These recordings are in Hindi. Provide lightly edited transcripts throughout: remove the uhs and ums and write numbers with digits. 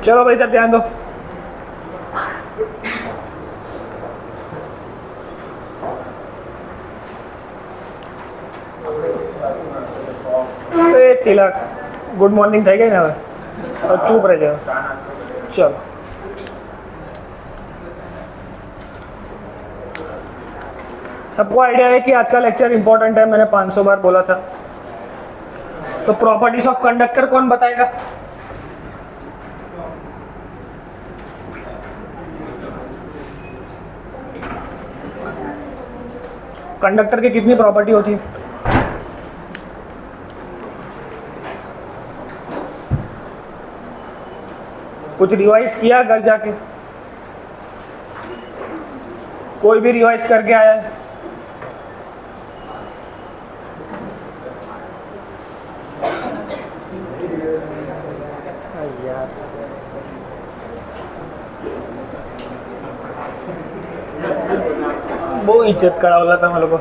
चलो भाई, इधर ध्यान दो। तिलक गुड मॉर्निंग થઈ ગઈ ને હવે, चुप रह जाओ। चलो सबको आइडिया है कि आज का लेक्चर इंपॉर्टेंट है, मैंने 500 बार बोला था। तो प्रॉपर्टीज ऑफ कंडक्टर कौन बताएगा? कंडक्टर की कितनी प्रॉपर्टी होती है? कुछ रिवाइज किया घर जाके? कोई भी रिवाइज करके आया है? यार वो इज्जत करावला था हम लोग को।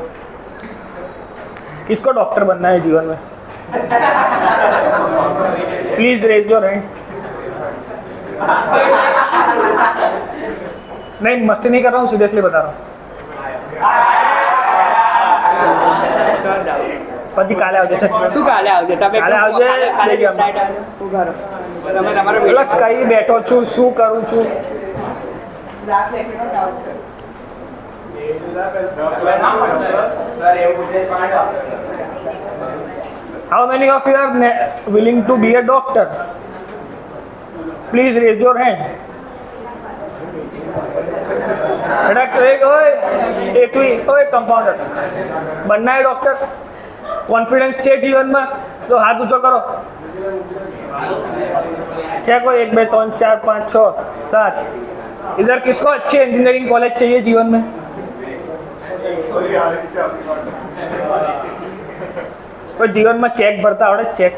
किसको डॉक्टर बनना है जीवन में? Please raise your hand. नहीं, मस्ती नहीं कर रहा हूँ, सीरियसली बता रहा हूँ। પછી કાલે આવજે છે। શું કાલે આવજે? તમે કાલે આવજે, કાલે ડાયટ આવે શું કરો? તમે તમારો એટલે કઈ બેઠો છું, શું કરું છું? How many of you are willing to be a doctor? Please raise your hand. Compounder बनना है डॉक्टर? कॉन्फिडेंस है जीवन में तो हाथ ऊंचो करो। चेक 1 2 3 4 5 6 7। इधर किसको अच्छी इंजीनियरिंग कॉलेज चाहिए जीवन में? तो जीवन में चेक भरता आवड़े? चेक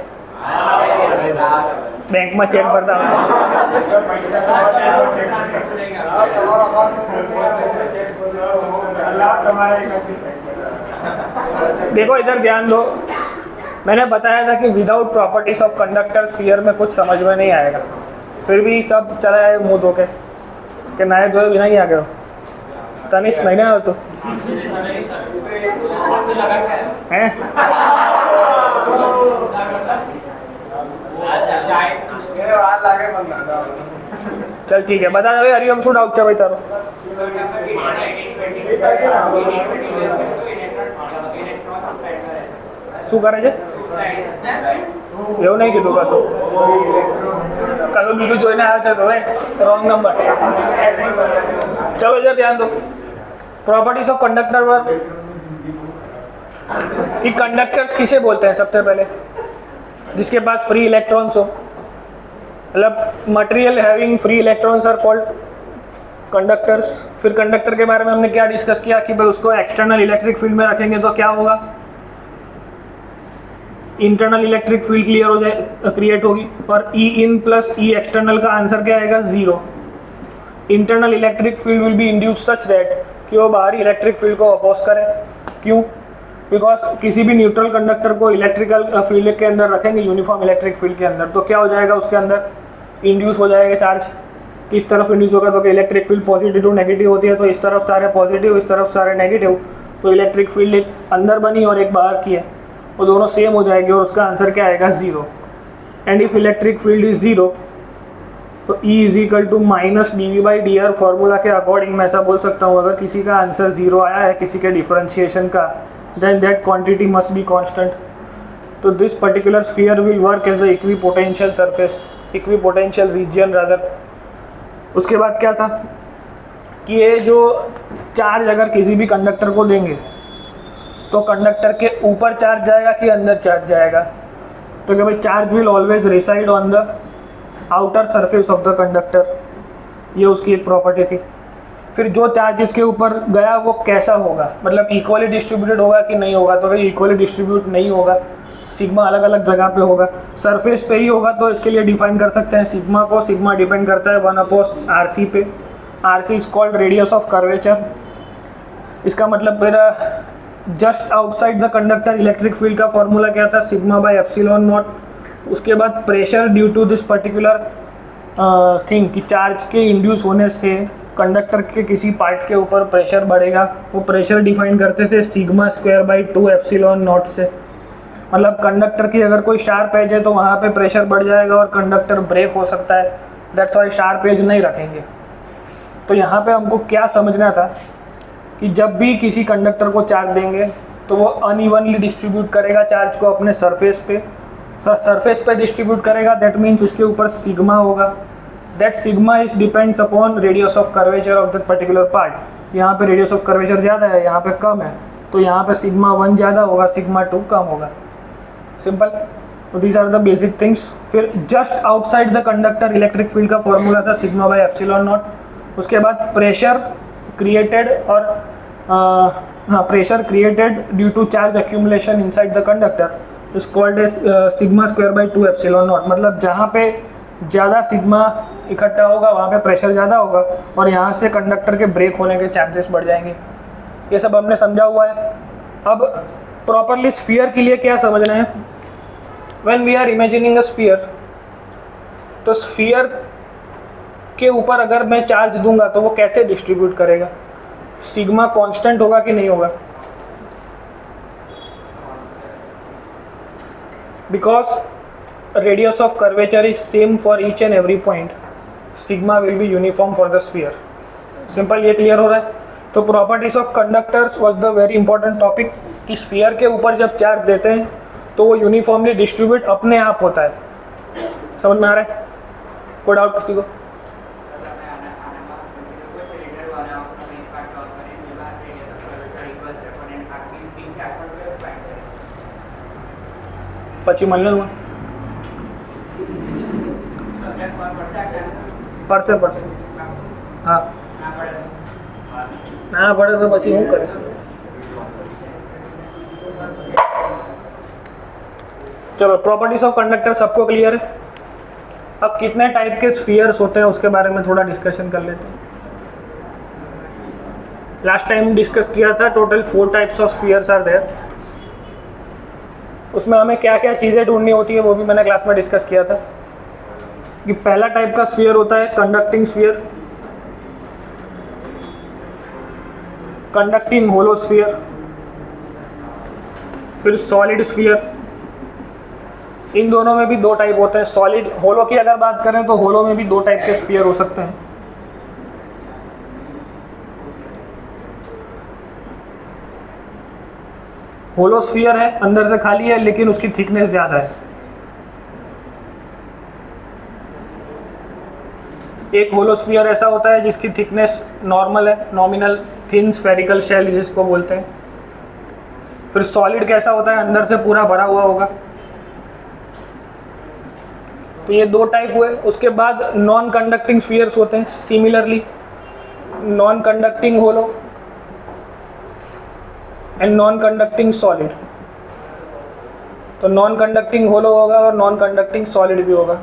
बैंक में चेक भरता आवड़े? देखो इधर ध्यान दो, मैंने बताया था कि without properties of conductor sphere में कुछ समझ में नहीं आएगा। फिर भी सब चला है मुंह धो के कि नए धोए बिना ही आ गए हो। तनिष नहीं ना हो तो हैं? चल ठीक है, बता दो हरिओम शू डाउट है भाई तारो? શું કરે છે? એવું નહીં કીધું કશું, કશું બીજું જોઈને આવ્યો છે તો રોંગ નંબર। चलो इधर ध्यान दो, प्रॉपर्टीज ऑफ कंडक्टर वर्क। कि कंडक्टर किसे बोलते हैं? सबसे पहले जिसके पास फ्री इलेक्ट्रॉन्स हो, मतलब material having free electrons are called conductors. फिर कंडक्टर के बारे में हमने क्या डिस्कस किया कि भाई उसको एक्सटर्नल इलेक्ट्रिक फील्ड में रखेंगे तो क्या होगा? इंटरनल इलेक्ट्रिक फील्ड क्लियर हो जाए, क्रिएट होगी। और ई इन प्लस ई एक्सटर्नल का आंसर क्या आएगा? 0। Internal electric field will be induce such that कि वो बाहरी इलेक्ट्रिक फील्ड को अपोज करे। क्यों? बिकॉज किसी भी न्यूट्रल कंडक्टर को इलेक्ट्रिकल फील्ड के अंदर रखेंगे, यूनिफॉर्म इलेक्ट्रिक फील्ड के अंदर, तो क्या हो जाएगा? उसके अंदर इंड्यूस हो जाएगा चार्ज। किस तरफ इंड्यूस होगा? तो electric field positive to negative होती है, तो इस तरफ सारे पॉजिटिव, इस तरफ सारे नेगेटिव। तो इलेक्ट्रिक फील्ड एक अंदर बनी और एक बाहर की है, वो दोनों सेम हो जाएगी और उसका आंसर क्या आएगा? 0। And if electric field is 0 तो E is equal to minus dV/dr formula के अकॉर्डिंग मैं ऐसा बोल सकता हूँ, अगर किसी का आंसर 0 आया है किसी के डिफरेंशिएशन का, then that quantity must be constant. तो this particular sphere will work as a equipotential surface, equipotential region rather. उसके बाद क्या था कि ये जो चार्ज अगर किसी भी कंडक्टर को देंगे तो कंडक्टर के ऊपर चार्ज जाएगा कि अंदर चार्ज जाएगा? तो क्या भाई, charge will always reside on the outer surface of the conductor, ये उसकी एक प्रॉपर्टी थी। फिर जो चार्ज इसके ऊपर गया वो कैसा होगा, मतलब इक्वली डिस्ट्रीब्यूटेड होगा कि नहीं होगा? तो भाई इक्वली डिस्ट्रीब्यूट नहीं होगा, सिग्मा अलग अलग जगह पे होगा, सरफेस पे ही होगा। तो इसके लिए डिफाइन कर सकते हैं सिग्मा को, सिग्मा डिपेंड करता है 1/RC पे। RC is called radius of curvature. इसका मतलब फिर just outside the conductor electric field का फॉर्मूला क्या था? Sigma by epsilon not. उसके बाद pressure due to this particular thing कि चार्ज के इंड्यूस होने से कंडक्टर के किसी पार्ट के ऊपर प्रेशर बढ़ेगा, वो प्रेशर डिफाइन करते थे sigma square by 2 epsilon not से। मतलब कंडक्टर की अगर कोई शार्प एज है तो वहाँ पे प्रेशर बढ़ जाएगा और कंडक्टर ब्रेक हो सकता है, दैट्स वाई शार्प एज नहीं रखेंगे। तो यहाँ पे हमको क्या समझना था कि जब भी किसी कंडक्टर को चार्ज देंगे तो वो अनइवनली डिस्ट्रीब्यूट करेगा चार्ज को अपने सरफेस पे। सरफेस पे डिस्ट्रीब्यूट करेगा, दैट मीन्स उसके ऊपर सिग्मा होगा। That sigma is depends upon radius of curvature of that particular part. यहाँ पे रेडियस ऑफ कर्वेचर ज़्यादा है, यहाँ पे कम है, तो यहाँ पे सिग्मा 1 ज़्यादा होगा, सिग्मा 2 कम होगा। सिंपल। तो these are the basic things. फिर just outside the conductor electric field का फॉर्मूला था सिग्मा बाय एप्सिलॉन नॉट। उसके बाद प्रेशर क्रिएटेड और pressure created due to charge accumulation inside the conductor is called as sigma square by 2 epsilon naught. मतलब जहाँ पे ज़्यादा सिग्मा इकट्ठा होगा वहाँ पे प्रेशर ज़्यादा होगा और यहाँ से कंडक्टर के ब्रेक होने के चांसेस बढ़ जाएंगे। ये सब हमने समझा हुआ है। अब प्रॉपरली स्फीयर के लिए क्या समझना है? When we are imagining a sphere, तो स्फीयर के ऊपर अगर मैं चार्ज दूंगा तो वो कैसे डिस्ट्रीब्यूट करेगा? सिग्मा कांस्टेंट होगा कि नहीं होगा? Because radius of curvature is same for each and every point, sigma will be uniform for the sphere. Simple, ये क्लियर हो रहा है? तो properties of conductors was the very important topic कि sphere के ऊपर जब चार्ज देते हैं तो वो यूनिफॉर्मली डिस्ट्रीब्यूट अपने आप होता है। समझ में आ रहा है? कोई डाउट किसी को? પછી મળે પડશે હા ના પડે તો પછી હું કરીશ? चलो, प्रॉपर्टीज ऑफ कंडक्टर सबको क्लियर है। अब कितने टाइप के स्फीयर्स होते हैं उसके बारे में थोड़ा डिस्कशन कर लेते हैं। लास्ट टाइम डिस्कस किया था total 4 types of spheres are there. उसमें हमें क्या क्या चीज़ें ढूंढनी होती है वो भी मैंने क्लास में डिस्कस किया था कि पहला टाइप का स्फीयर होता है conducting sphere, conducting hollow sphere, फिर सॉलिड स्फीयर। इन दोनों में भी 2 टाइप होते हैं। सॉलिड होलो की अगर बात करें तो होलो में भी 2 टाइप के स्फीयर हो सकते हैं। होलो स्फीयर है, अंदर से खाली है लेकिन उसकी थिकनेस ज़्यादा है। एक होलो स्फीयर ऐसा होता है जिसकी थिकनेस नॉर्मल है, नॉमिनल थिन स्फेरिकल शेल जिसको बोलते हैं। फिर सॉलिड कैसा होता है? अंदर से पूरा भरा हुआ होगा। तो ये 2 टाइप हुए। उसके बाद नॉन कंडक्टिंग स्फीयर्स होते हैं। Similarly non conducting hollow and non conducting solid. तो नॉन कंडक्टिंग होलो होगा और नॉन कंडक्टिंग सॉलिड भी होगा।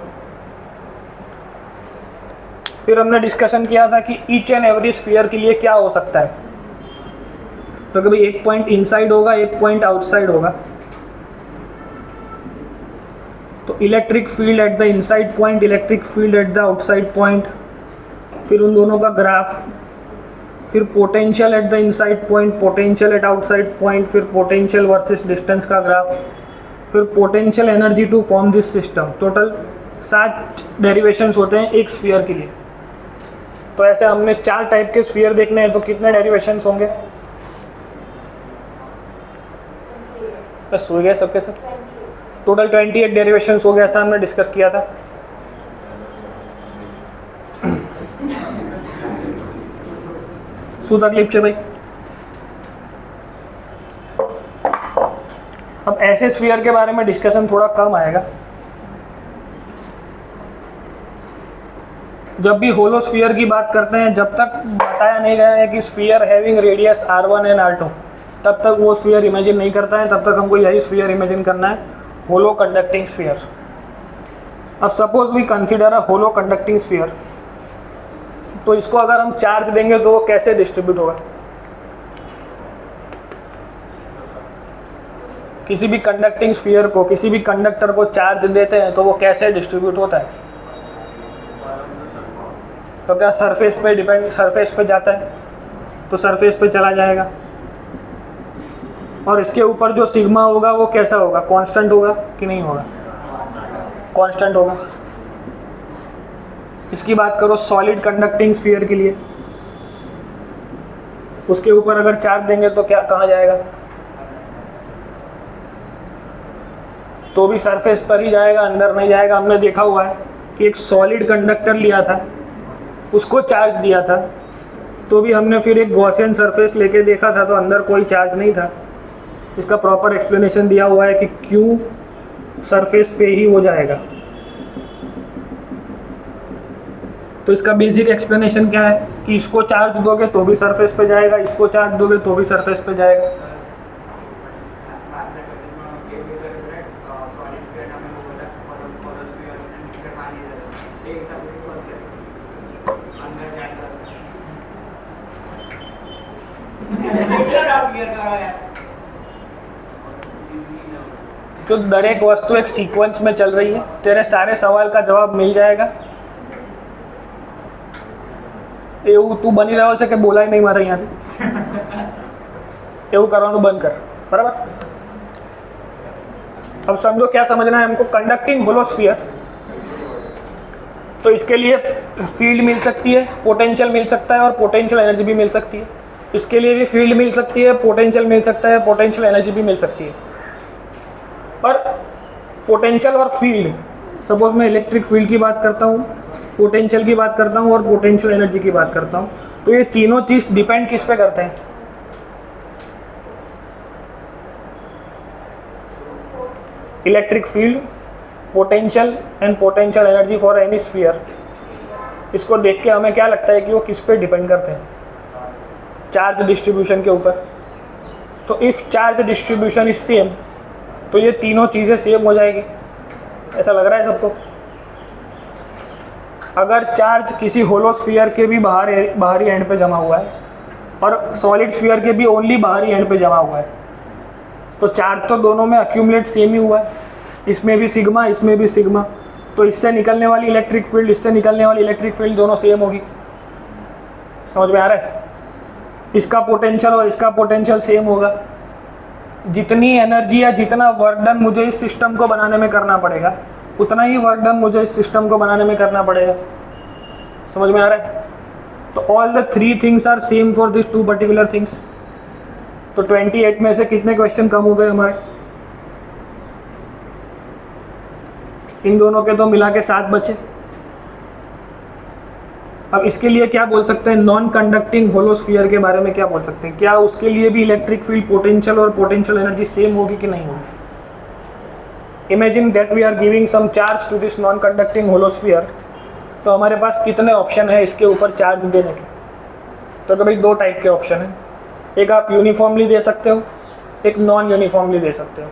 फिर हमने डिस्कशन किया था कि ईच एंड एवरी स्फीयर के लिए क्या हो सकता है। तो कभी एक पॉइंट इनसाइड होगा, एक पॉइंट आउटसाइड होगा। तो electric field at the inside point, electric field at the outside point, फिर उन दोनों का ग्राफ, फिर potential at the inside point, potential at outside point, फिर पोटेंशियल वर्सेस डिस्टेंस का ग्राफ, फिर potential energy to form this system. Total 7 derivations होते हैं एक स्फीयर के लिए। तो ऐसे हमने 4 टाइप के स्फीयर देखने हैं, तो कितने डेरिवेशंस होंगे? बस हो गया सबके सब। टोटल 28 डेरिवेशंस हो गया, ऐसा हमने डिस्कस किया था। શું તકલીફ છે ભાઈ? अब ऐसे स्फीयर के बारे में डिस्कशन थोड़ा कम आएगा। जब भी होलो स्फीयर की बात करते हैं, जब तक बताया नहीं गया है कि sphere having radius r1 and r2, तब तक वो स्फीयर इमेजिन नहीं करता है। तब तक हमको यही स्फीयर इमेजिन करना है, होलो कंडक्टिंग स्फीयर। अब suppose we consider a hollow conducting sphere, तो इसको अगर हम चार्ज देंगे तो वो कैसे डिस्ट्रीब्यूट होगा? किसी भी कंडक्टिंग स्फीयर को, किसी भी कंडक्टर को चार्ज देते हैं तो वो कैसे डिस्ट्रीब्यूट होता है? तो क्या सरफेस पे डिपेंड, सरफेस पे जाता है तो सरफेस पे चला जाएगा, और इसके ऊपर जो सिग्मा होगा वो कैसा होगा? कांस्टेंट होगा कि नहीं होगा? कांस्टेंट होगा। इसकी बात करो सॉलिड कंडक्टिंग स्फीयर के लिए, उसके ऊपर अगर चार्ज देंगे तो क्या कहाँ जाएगा? तो भी सरफेस पर ही जाएगा, अंदर नहीं जाएगा। हमने देखा हुआ है कि एक सॉलिड कंडक्टर लिया था, उसको चार्ज दिया था, तो भी हमने फिर एक गॉसियन सरफेस लेके देखा था तो अंदर कोई चार्ज नहीं था। इसका प्रॉपर एक्सप्लेनेशन दिया हुआ है कि क्यों सरफेस पे ही हो जाएगा। तो इसका बेसिक एक्सप्लेनेशन क्या है कि इसको चार्ज दोगे तो भी सरफेस पे जाएगा, इसको चार्ज दोगे तो भी सरफेस पे जाएगा। तो दर एक वस्तु एक सीक्वेंस में चल रही है, तेरे सारे सवाल का जवाब मिल जाएगा। એવું તું બની રહ્યો છે કે બોલાય નહીં મારે અહીંયાથી? એવું કરવાનું બંધ કર, બરાબર? अब समझो क्या समझना है हमको। कंडक्टिंग होलो स्फीयर, तो इसके लिए फील्ड मिल सकती है, पोटेंशियल मिल सकता है और पोटेंशियल एनर्जी भी मिल सकती है। इसके लिए भी फील्ड मिल सकती है, पोटेंशियल मिल सकता है, पोटेंशियल एनर्जी भी मिल सकती है। पर पोटेंशियल और फील्ड, सपोज मैं इलेक्ट्रिक फील्ड की बात करता हूँ, पोटेंशियल की बात करता हूँ और पोटेंशियल एनर्जी की बात करता हूँ, तो ये तीनों चीज़ डिपेंड किस पे करते हैं? Electric field, potential and potential energy for any sphere. इसको देख के हमें क्या लगता है कि वो किस पे डिपेंड करते हैं? चार्ज डिस्ट्रीब्यूशन के ऊपर। तो if charge distribution is same, तो ये तीनों चीज़ें सेम हो जाएगी। ऐसा लग रहा है सबको? अगर चार्ज किसी होलो स्फीयर के भी बाहरी एंड पे जमा हुआ है और सॉलिड स्फीयर के भी ओनली बाहरी एंड पे जमा हुआ है, तो चार्ज तो दोनों में अक्यूमुलेट सेम ही हुआ है। इसमें भी सिग्मा, इसमें भी सिग्मा, तो इससे निकलने वाली इलेक्ट्रिक फील्ड, इससे निकलने वाली इलेक्ट्रिक फील्ड दोनों सेम होगी। समझ में आ रहा है? इसका पोटेंशियल और इसका पोटेंशियल सेम होगा। जितनी एनर्जी या जितना वर्क डन मुझे इस सिस्टम को बनाने में करना पड़ेगा, उतना ही वर्क डन मुझे इस सिस्टम को बनाने में करना पड़ेगा। समझ में आ रहा है? तो all the three things are same for this two particular things. तो 28 में से कितने क्वेश्चन कम हो गए हमारे? इन दोनों के तो मिला के 7 बचे। अब इसके लिए क्या बोल सकते हैं? नॉन कंडक्टिंग होलो स्फीयर के बारे में क्या बोल सकते हैं? क्या उसके लिए भी इलेक्ट्रिक फील्ड, पोटेंशियल और पोटेंशियल एनर्जी सेम होगी कि नहीं होगी? Imagine that we are giving some charge to this non conducting hollow sphere. तो हमारे पास कितने ऑप्शन है इसके ऊपर चार्ज देने के? तो भाई 2 टाइप के ऑप्शन हैं। एक आप यूनिफॉर्मली दे सकते हो, एक नॉन यूनिफॉर्मली दे सकते हो।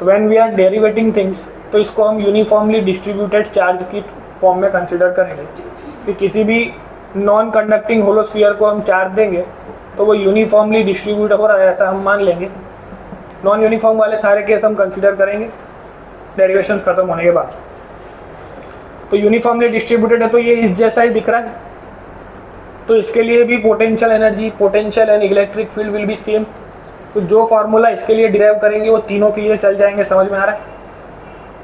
तो व्हेन वी आर डेरिवेटिंग थिंग्स, तो इसको हम यूनिफॉर्मली डिस्ट्रीब्यूटेड चार्ज की फॉर्म में कंसिडर करेंगे कि किसी भी नॉन कंडक्टिंग होलो स्फीयर को हम चार्ज देंगे तो वो यूनिफॉर्मली डिस्ट्रीब्यूट हो रहा है, ऐसा हम मान लेंगे। नॉन यूनिफॉर्म वाले सारे केस हम कंसिडर करेंगे डेरिवेशन खत्म होने के बाद। तो यूनिफॉर्मली डिस्ट्रीब्यूटेड है तो ये इस जैसा ही दिख रहा है, तो इसके लिए भी potential energy, potential and electric field will be same. तो जो फार्मूला इसके लिए डिराइव करेंगे वो तीनों के लिए चल जाएंगे। समझ में आ रहा है?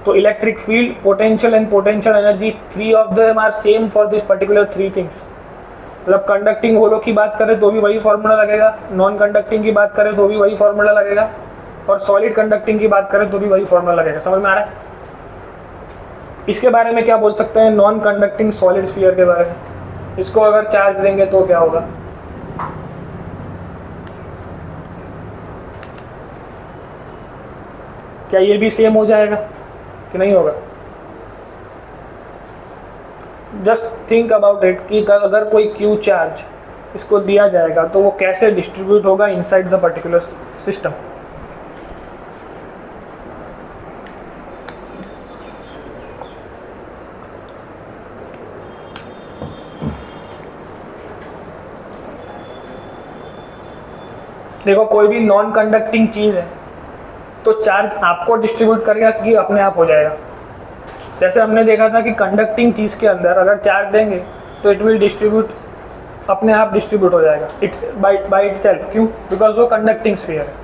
तो electric field, potential and potential energy, 3 of them are same for this particular 3 things. मतलब कंडक्टिंग होलो की बात करें तो भी वही फार्मूला लगेगा, नॉन कंडक्टिंग की बात करें तो भी वही फार्मूला लगेगा, और सॉलिड कंडक्टिंग की बात करें तो भी वही फार्मूला लगेगा। समझ में आ रहा है? इसके बारे में क्या बोल सकते हैं? नॉन कंडक्टिंग सॉलिड स्फीयर के बारे में। इसको अगर चार्ज देंगे तो क्या होगा? क्या ये भी सेम हो जाएगा कि नहीं होगा? जस्ट थिंक अबाउट इट कि अगर कोई क्यू चार्ज इसको दिया जाएगा तो वो कैसे डिस्ट्रीब्यूट होगा इनसाइड द पर्टिकुलर सिस्टम। देखो कोई भी नॉन कंडक्टिंग चीज़ है तो चार्ज आपको डिस्ट्रीब्यूट करेगा कि अपने आप हो जाएगा। जैसे हमने देखा था कि कंडक्टिंग चीज़ के अंदर अगर चार्ज देंगे तो इट विल डिस्ट्रीब्यूट, अपने आप डिस्ट्रीब्यूट हो जाएगा इट्स बाय इटसेल्फ। क्यों? बिकॉज वो कंडक्टिंग स्फीयर है।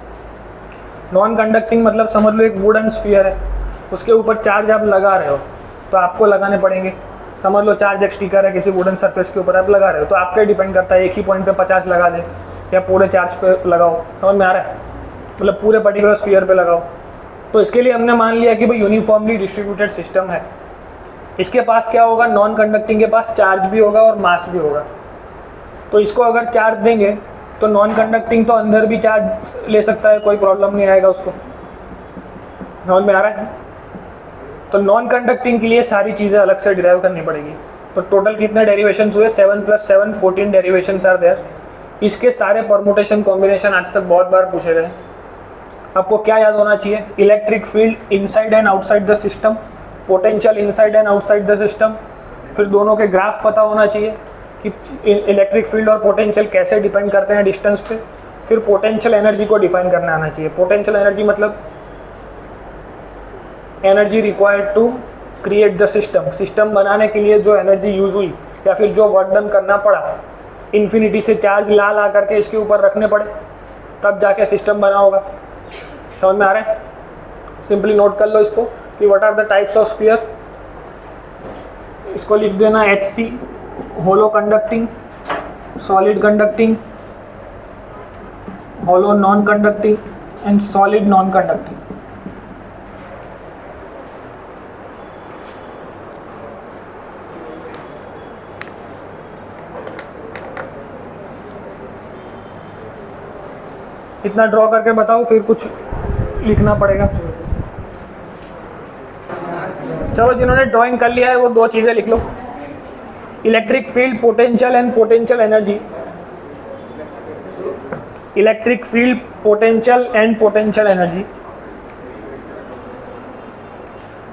नॉन कंडक्टिंग मतलब समझ लो एक वुडन स्फीयर है, उसके ऊपर चार्ज आप लगा रहे हो तो आपको लगाने पड़ेंगे। समझ लो चार्ज एक स्टिकर है किसी वुडन सरफेस के ऊपर आप लगा रहे हो तो आप पे डिपेंड करता है एक ही पॉइंट पे 50 लगा दे या पूरे चार्ज पे लगाओ। समझ में आ रहा है? मतलब पूरे पर्टिकुलर स्फीयर पे लगाओ। तो इसके लिए हमने मान लिया कि भाई यूनिफॉर्मली डिस्ट्रीब्यूटेड सिस्टम है। इसके पास क्या होगा? नॉन कंडक्टिंग के पास चार्ज भी होगा और मास भी होगा। तो इसको अगर चार्ज देंगे तो नॉन कंडक्टिंग तो अंदर भी चार्ज ले सकता है, कोई प्रॉब्लम नहीं आएगा उसको। समझ में आ रहा है? तो नॉन कंडक्टिंग के लिए सारी चीज़ें अलग से डिराइव करनी पड़ेगी। तो टोटल कितने डेरिवेशंस हुए? 7 + 7 14 डेरिवेशंस आर देयर। इसके सारे परमुटेशन कॉम्बिनेशन आज तक बहुत बार पूछे गए। आपको क्या याद होना चाहिए? Electric field inside and outside the system, potential inside and outside the system, फिर दोनों के ग्राफ पता होना चाहिए कि इलेक्ट्रिक फील्ड और पोटेंशियल कैसे डिपेंड करते हैं डिस्टेंस पे, फिर पोटेंशियल एनर्जी को डिफाइन करना आना चाहिए। पोटेंशियल एनर्जी मतलब energy required to create the system, system बनाने के लिए जो एनर्जी यूज हुई या फिर जो वर्क डन करना पड़ा, इन्फिनिटी से चार्ज ला करके इसके ऊपर रखने पड़े तब जाके सिस्टम बना होगा। समझ में आ रहा है? सिंपली नोट कर लो इसको कि what are the types of sphere. इसको लिख देना HC, hollow conducting, solid conducting, hollow non conducting and solid non conducting. इतना ड्रॉ करके बताओ, फिर कुछ लिखना पड़ेगा। चलो जिन्होंने ड्राइंग कर लिया है वो दो चीज़ें लिख लो, electric field potential and potential energy. Electric field potential and potential energy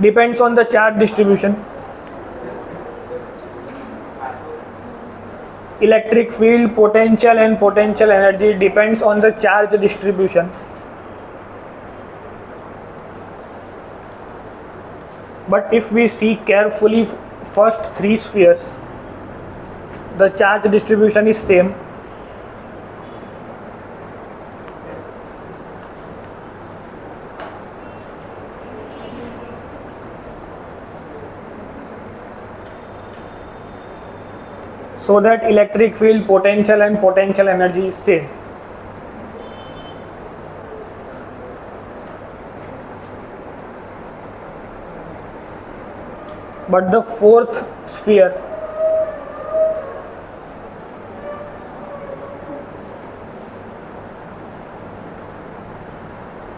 depends on the charge distribution. Electric field potential and potential energy depends on the charge distribution. But if we see carefully first 3 spheres, the charge distribution is same. So that electric field potential and potential energy is same. But the fourth sphere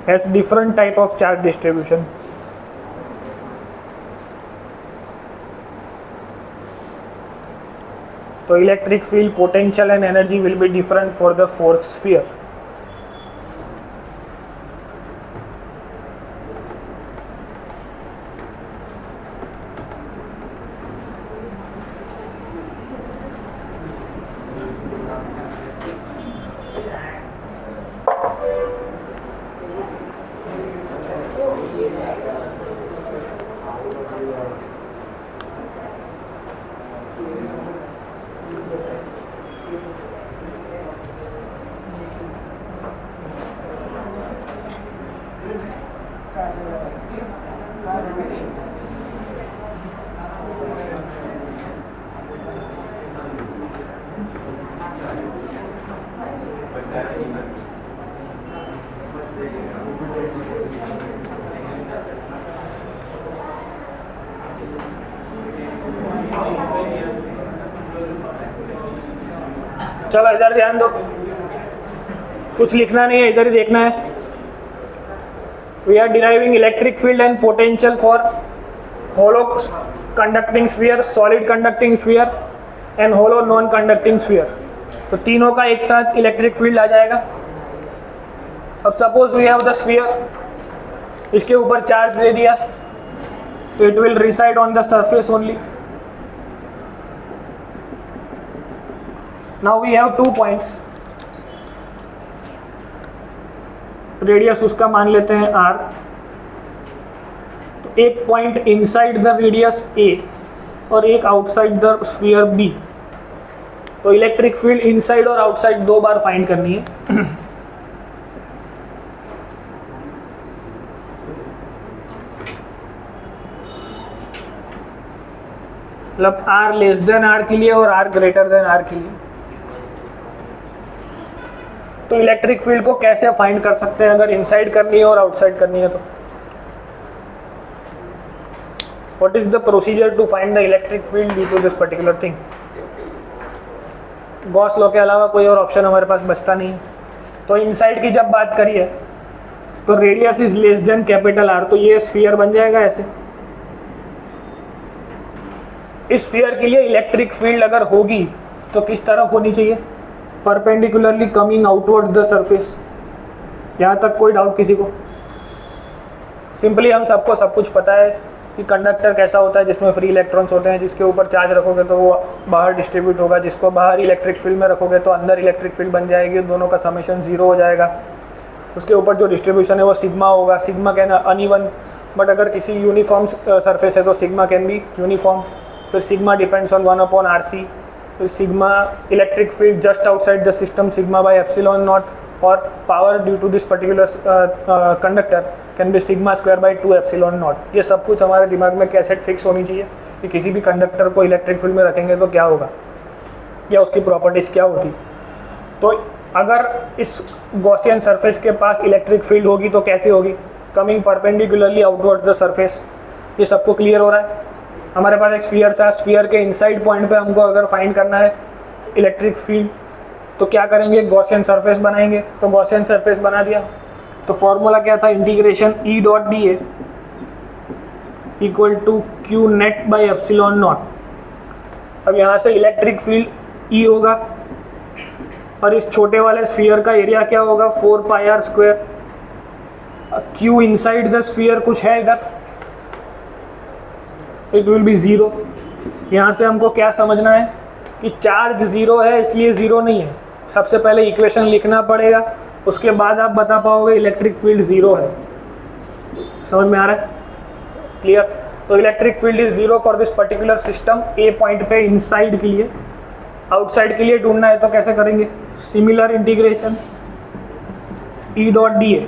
has different type of charge distribution. So electric field potential and energy will be different for the fourth sphere. चलो इधर ध्यान दो, कुछ लिखना नहीं है, इधर ही देखना है। We are deriving electric field and potential for hollow conducting sphere, solid conducting sphere and hollow non conducting sphere. तो तीनों का एक साथ इलेक्ट्रिक फील्ड आ जाएगा. अब suppose we have the sphere, इसके ऊपर चार्ज दे दिया तो it will reside on the surface only. Now we have 2 points, radius उसका मान लेते हैं r. तो एक point inside the radius a और एक आउटसाइड द स्फीयर b. तो इलेक्ट्रिक फील्ड इनसाइड और आउटसाइड 2 बार फाइंड करनी है. मतलब r लेस देन r के लिए और r ग्रेटर देन r के लिए. तो इलेक्ट्रिक फील्ड को कैसे फाइंड कर सकते हैं अगर इनसाइड करनी है और आउटसाइड करनी है तो. What is the procedure to find the electric field due to this particular thing. Gauss law के अलावा कोई और ऑप्शन हमारे पास बचता नहीं है. तो इनसाइड की जब बात करिए तो radius is less than capital R, तो ये स्फीयर बन जाएगा ऐसे. इस स्फीयर के लिए इलेक्ट्रिक फील्ड अगर होगी तो किस तरफ होनी चाहिए, perpendicularly coming outward the surface. यहाँ तक कोई डाउट किसी को? सिंपली हम सबको सब कुछ पता है कि कंडक्टर कैसा होता है जिसमें फ्री इलेक्ट्रॉन्स होते हैं. जिसके ऊपर चार्ज रखोगे तो वो बाहर डिस्ट्रीब्यूट होगा, जिसको बाहर इलेक्ट्रिक फील्ड में रखोगे तो अंदर इलेक्ट्रिक फील्ड बन जाएगी. दोनों का समेशन 0 हो जाएगा. उसके ऊपर जो डिस्ट्रीब्यूशन है वो सिग्मा होगा. सिग्मा कैन अनइवन, बट अगर किसी यूनिफॉर्म सरफेस है तो सिग्मा कैन बी यूनिफॉर्म. फिर सिग्मा डिपेंड्स ऑन 1/RC. फिर sigma electric field just outside the system, sigma by epsilon naught. और power due to this particular conductor can be sigma square by 2 epsilon naught. ये सब कुछ हमारे दिमाग में कैसे फिक्स होनी चाहिए कि किसी भी कंडक्टर को इलेक्ट्रिक फील्ड में रखेंगे तो क्या होगा या उसकी प्रॉपर्टीज़ क्या होती. तो अगर इस गॉसियन सरफेस के पास इलेक्ट्रिक फील्ड होगी तो कैसे होगी, coming perpendicularly outward the surface. ये सबको क्लियर हो रहा है. हमारे पास एक स्फीयर था, स्फीयर के इनसाइड पॉइंट पे हमको अगर फाइंड करना है इलेक्ट्रिक फील्ड तो क्या करेंगे, गॉसियन सरफेस बनाएंगे. तो गॉसियन सरफेस बना दिया तो फॉर्मूला क्या था, integration E dot dA equal to Q net by epsilon not. अब यहाँ से इलेक्ट्रिक फील्ड E होगा और इस छोटे वाले स्फीयर का एरिया क्या होगा, 4πr². Q inside the sphere कुछ है इधर, इट विल बी 0. यहाँ से हमको क्या समझना है कि चार्ज 0 है इसलिए 0 नहीं है. सबसे पहले इक्वेशन लिखना पड़ेगा, उसके बाद आप बता पाओगे इलेक्ट्रिक फील्ड 0 है. समझ में आ रहा है? क्लियर? तो electric field is 0 for this particular system. A point पे इनसाइड के लिए. आउटसाइड के लिए ढूंढना है तो कैसे करेंगे, similar integration E dot dA.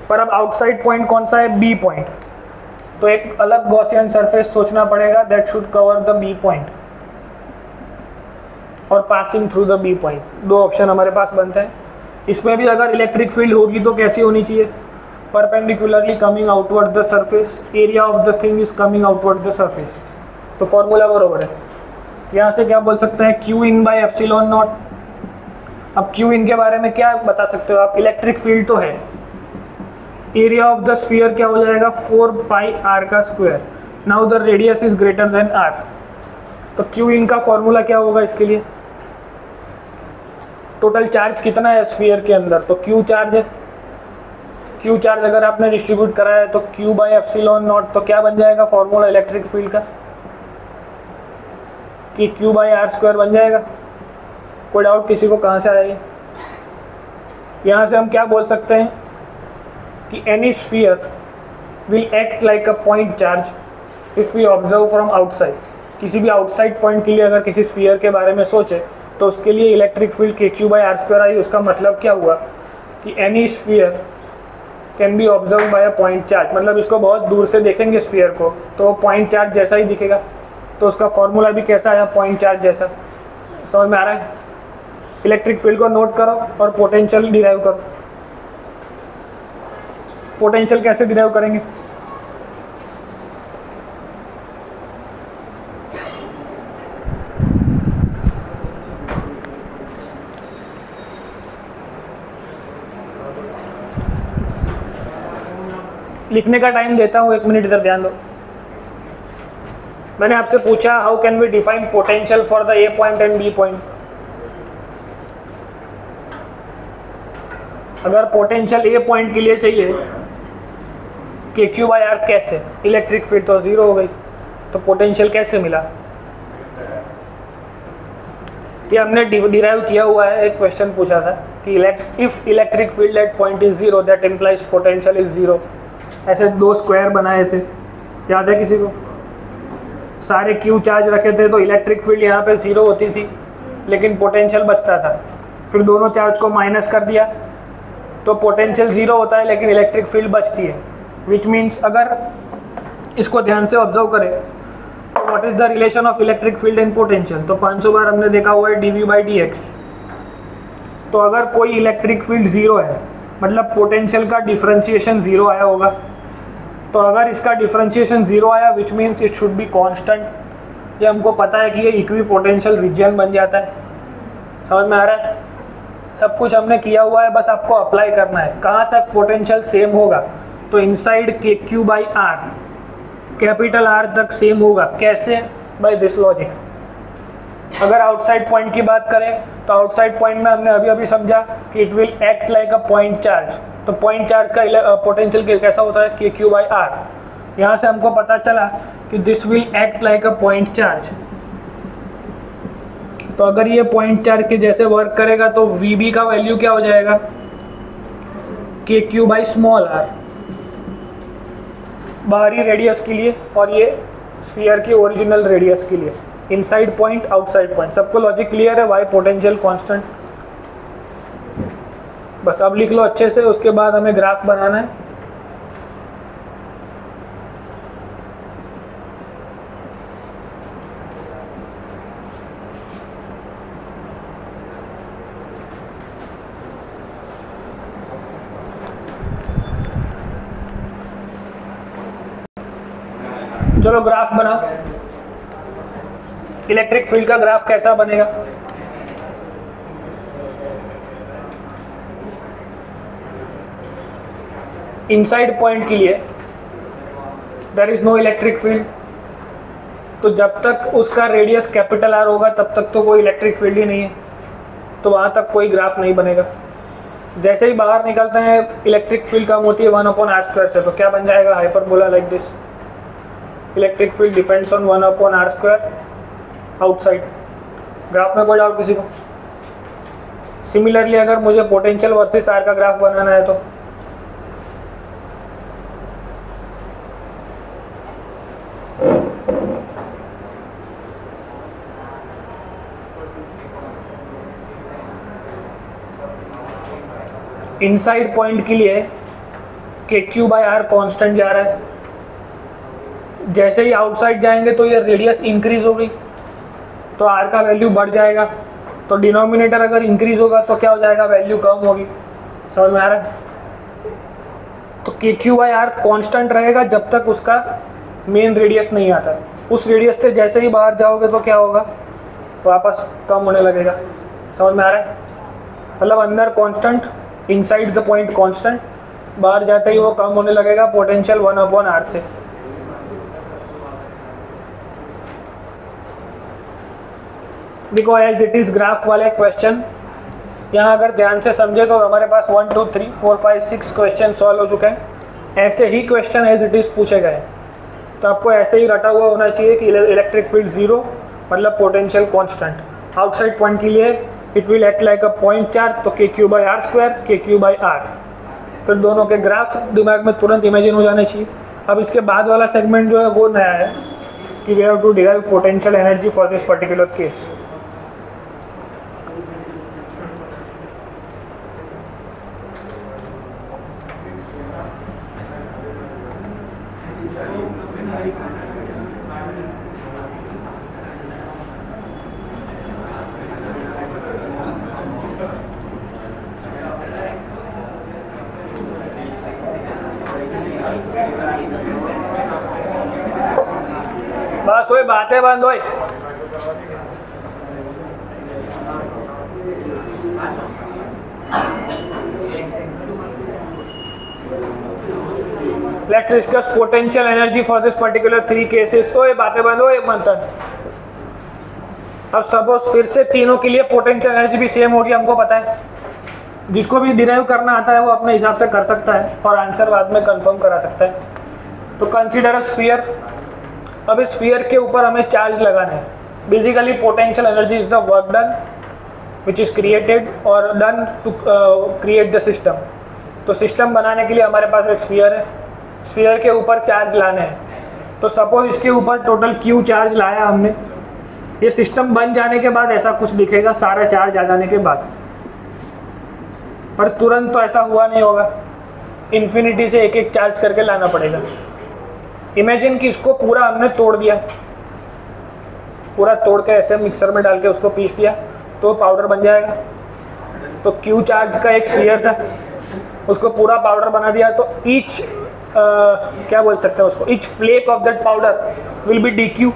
पर अब आउटसाइड पॉइंट कौन सा है, बी पॉइंट. तो एक अलग गॉसियन सरफेस सोचना पड़ेगा that should cover the B point और passing through the B point. 2 option हमारे पास बनते हैं. इसमें भी अगर इलेक्ट्रिक फील्ड होगी तो कैसी होनी चाहिए, perpendicularly coming outward the surface. Area of the thing is coming outward the surface. तो फॉर्मूला बरोबर है. यहाँ से क्या बोल सकते हैं, Q in by epsilon not. अब Q इन के बारे में क्या बता सकते हो आप, इलेक्ट्रिक फील्ड तो है. एरिया ऑफ द स्फीयर क्या हो जाएगा, 4πr². Now the radius is greater than r. तो Q इन का फॉर्मूला क्या होगा इसके लिए, टोटल चार्ज कितना है स्फीयर के अंदर, तो Q चार्ज है. Q चार्ज अगर आपने डिस्ट्रीब्यूट करा है तो Q बाई एप्सिलॉन नॉट. तो क्या बन जाएगा फॉर्मूला इलेक्ट्रिक फील्ड का, कि Q बाई r² बन जाएगा. कोई डाउट किसी को कहाँ से आएगी? यहाँ से हम क्या बोल सकते हैं कि any sphere will act like a point charge if we observe from outside. किसी भी आउटसाइड पॉइंट के लिए अगर किसी स्फीयर के बारे में सोचे तो उसके लिए electric field KQ by r² आई. उसका मतलब क्या हुआ कि any sphere can be observe by a point charge. मतलब इसको बहुत दूर से देखेंगे स्फीयर को तो पॉइंट चार्ज जैसा ही दिखेगा. तो उसका फॉर्मूला भी कैसा आया, पॉइंट चार्ज जैसा. समझ में आ रहा है? इलेक्ट्रिक फील्ड को नोट करो और पोटेंशियल डिराइव करो. पोटेंशियल कैसे डिराइव करेंगे, लिखने का टाइम देता हूँ, 1 मिनट इधर ध्यान दो। मैंने आपसे पूछा how can we define potential for the A point and B point. अगर पोटेंशियल ए पॉइंट के लिए चाहिए कि क्यू बाई आर कैसे, इलेक्ट्रिक फील्ड तो 0 हो गई, तो पोटेंशियल कैसे मिला? ये हमने डिराइव किया हुआ है, एक क्वेश्चन पूछा था कि if electric field eight point is 0 that implies potential is 0। ऐसे 2 स्क्वायर बनाए थे, याद है किसी को? सारे क्यू चार्ज रखे थे तो इलेक्ट्रिक फील्ड यहाँ पे 0 होती थी लेकिन पोटेंशियल बचता था। फिर दोनों चार्ज को माइनस कर दिया तो पोटेंशियल 0 होता है लेकिन इलेक्ट्रिक फील्ड बचती है। विच मीन्स अगर इसको ध्यान से ऑब्जर्व करें तो what is the relation of electric field and potential, तो 500 बार हमने देखा हुआ है dV/dx। तो अगर कोई इलेक्ट्रिक फील्ड 0 है मतलब पोटेंशियल का डिफरेंशिएशन 0 आया होगा। तो अगर इसका डिफरेंशिएशन 0 आया which means it should be constant. ये हमको पता है कि ये इक्वी पोटेंशियल रीजन बन जाता है। समझ में आ रहा है? सब कुछ हमने किया हुआ है, बस आपको अप्लाई करना है। कहाँ तक पोटेंशियल सेम होगा, तो इनसाइड KQ/R कैपिटल R तक सेम होगा। कैसे? By this logic. अगर आउटसाइड पॉइंट की बात करें तो आउटसाइड पॉइंट में हमने अभी समझा कि it will act like a point charge. तो पॉइंट चार्ज का पोटेंशियल कैसा होता है? KQ/R। यहाँ से हमको पता चला कि this will act like a point charge. तो अगर ये पॉइंट चार्ज के जैसे वर्क करेगा तो VB का वैल्यू क्या हो जाएगा? KQ/r बाहरी रेडियस के लिए और ये स्फीयर की ओरिजिनल रेडियस के लिए। इनसाइड पॉइंट, आउटसाइड पॉइंट, सबको लॉजिक क्लियर है? Why potential constant. बस अब लिख लो अच्छे से, उसके बाद हमें ग्राफ बनाना है। चलो ग्राफ बनाओ। इलेक्ट्रिक फील्ड का ग्राफ कैसा बनेगा? इनसाइड पॉइंट के लिए there is no electric field, तो जब तक उसका रेडियस कैपिटल R होगा तब तक तो कोई इलेक्ट्रिक फील्ड ही नहीं है, तो वहाँ तक कोई ग्राफ नहीं बनेगा। जैसे ही बाहर निकलते हैं इलेक्ट्रिक फील्ड कम होती है 1/r² से, तो क्या बन जाएगा? Hyperbola like this. Electric field depends on 1/r² outside. Graph में कोई डाउट किसी को? सिमिलरली अगर मुझे पोटेंशियल वर्सेस R का ग्राफ बनाना है तो इनसाइड पॉइंट के लिए KQ/R कांस्टेंट जा रहा है। जैसे ही आउटसाइड जाएंगे तो ये रेडियस इंक्रीज होगी तो R का वैल्यू बढ़ जाएगा। तो डिनोमिनेटर अगर इंक्रीज होगा तो क्या हो जाएगा? वैल्यू कम होगी। समझ में आ रहा है? तो KQ/R कांस्टेंट रहेगा जब तक उसका मेन रेडियस नहीं आता। उस रेडियस से जैसे ही बाहर जाओगे तो क्या होगा? वापस कम होने लगेगा। समझ में आ रहा है? मतलब अंदर constant, inside the point constant, बाहर जाते ही वो कम होने लगेगा पोटेंशियल 1/r से। देखो एज इट इज ग्राफ वाले क्वेश्चन यहाँ अगर ध्यान से समझे तो हमारे पास 1 2 3 4 5 6 क्वेश्चन सॉल्व हो चुके हैं। ऐसे ही क्वेश्चन एज इट इज पूछे गए, तो आपको ऐसे ही रटा हुआ होना चाहिए कि इलेक्ट्रिक फील्ड 0 मतलब पोटेंशियल कांस्टेंट। आउटसाइड पॉइंट के लिए it will act like a point charge, तो KQ/R², KQ/R। फिर दोनों के ग्राफ दिमाग में तुरंत इमेजिन हो जाने चाहिए। अब इसके बाद वाला सेगमेंट जो है वो नया है कि we have to derive potential energy for this particular case. बस वही बातें बंद हुई। Let's discuss potential energy for this particular 3 cases. तो ये बातें बंद हो, एक मंथन। अब सपोज फिर से तीनों के लिए पोटेंशियल एनर्जी भी सेम होगी, हमको पता है। जिसको भी डिराइव करना आता है वो अपने हिसाब से कर सकता है और आंसर बाद में कंफर्म करा सकता है। तो कंसीडर अ स्फीयर। अब इस स्फीयर के ऊपर हमें चार्ज लगाना है। Basically potential energy is the work done which is created और done to create the system. तो सिस्टम बनाने के लिए हमारे पास एक स्फीयर है, स्फीयर के ऊपर चार्ज लाने हैं। तो सपोज इसके ऊपर टोटल Q चार्ज लाया हमने। ये सिस्टम बन जाने के बाद ऐसा कुछ दिखेगा सारा चार्ज आ जाने के बाद, पर तुरंत तो ऐसा हुआ नहीं होगा, इन्फिनिटी से एक एक चार्ज करके लाना पड़ेगा। इमेजिन कि इसको पूरा हमने तोड़ दिया, पूरा तोड़ के ऐसे मिक्सर में डाल के उसको पीस दिया तो पाउडर बन जाएगा। तो Q चार्ज का एक स्फीयर था, उसको पूरा पाउडर बना दिया। तो ईच क्या बोल सकते हैं उसको, each flake of that powder will be dq।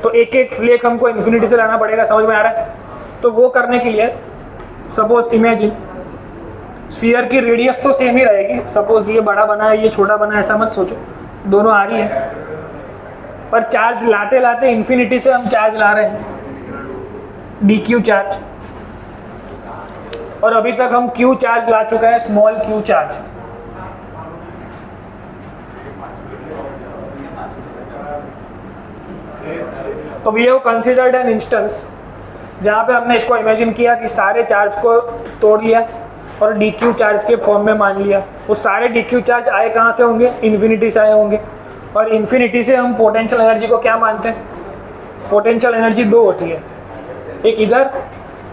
तो एक एक फ्लेक हमको इन्फिनिटी से लाना पड़ेगा, समझ में आ रहा है? तो वो करने के लिए सपोज इमेजिन स्फीयर की रेडियस तो सेम ही रहेगी। सपोज ये बड़ा बना है, ये छोटा बना है, ऐसा मत सोचो, दोनों आ रही है। पर चार्ज लाते लाते इन्फिनिटी से हम चार्ज ला रहे हैं, dq चार्ज। और अभी तक हम Q चार्ज ला चुके हैं, स्मॉल q चार्ज। तो we have considered an instance जहाँ पे हमने इसको इमेजिन किया कि सारे चार्ज को तोड़ लिया और dq चार्ज के फॉर्म में मान लिया। वो सारे dq चार्ज आए कहाँ से होंगे? इन्फिनिटी से आए होंगे। और इन्फिनिटी से हम पोटेंशियल एनर्जी को क्या मानते हैं? पोटेंशियल एनर्जी दो होती है, एक इधर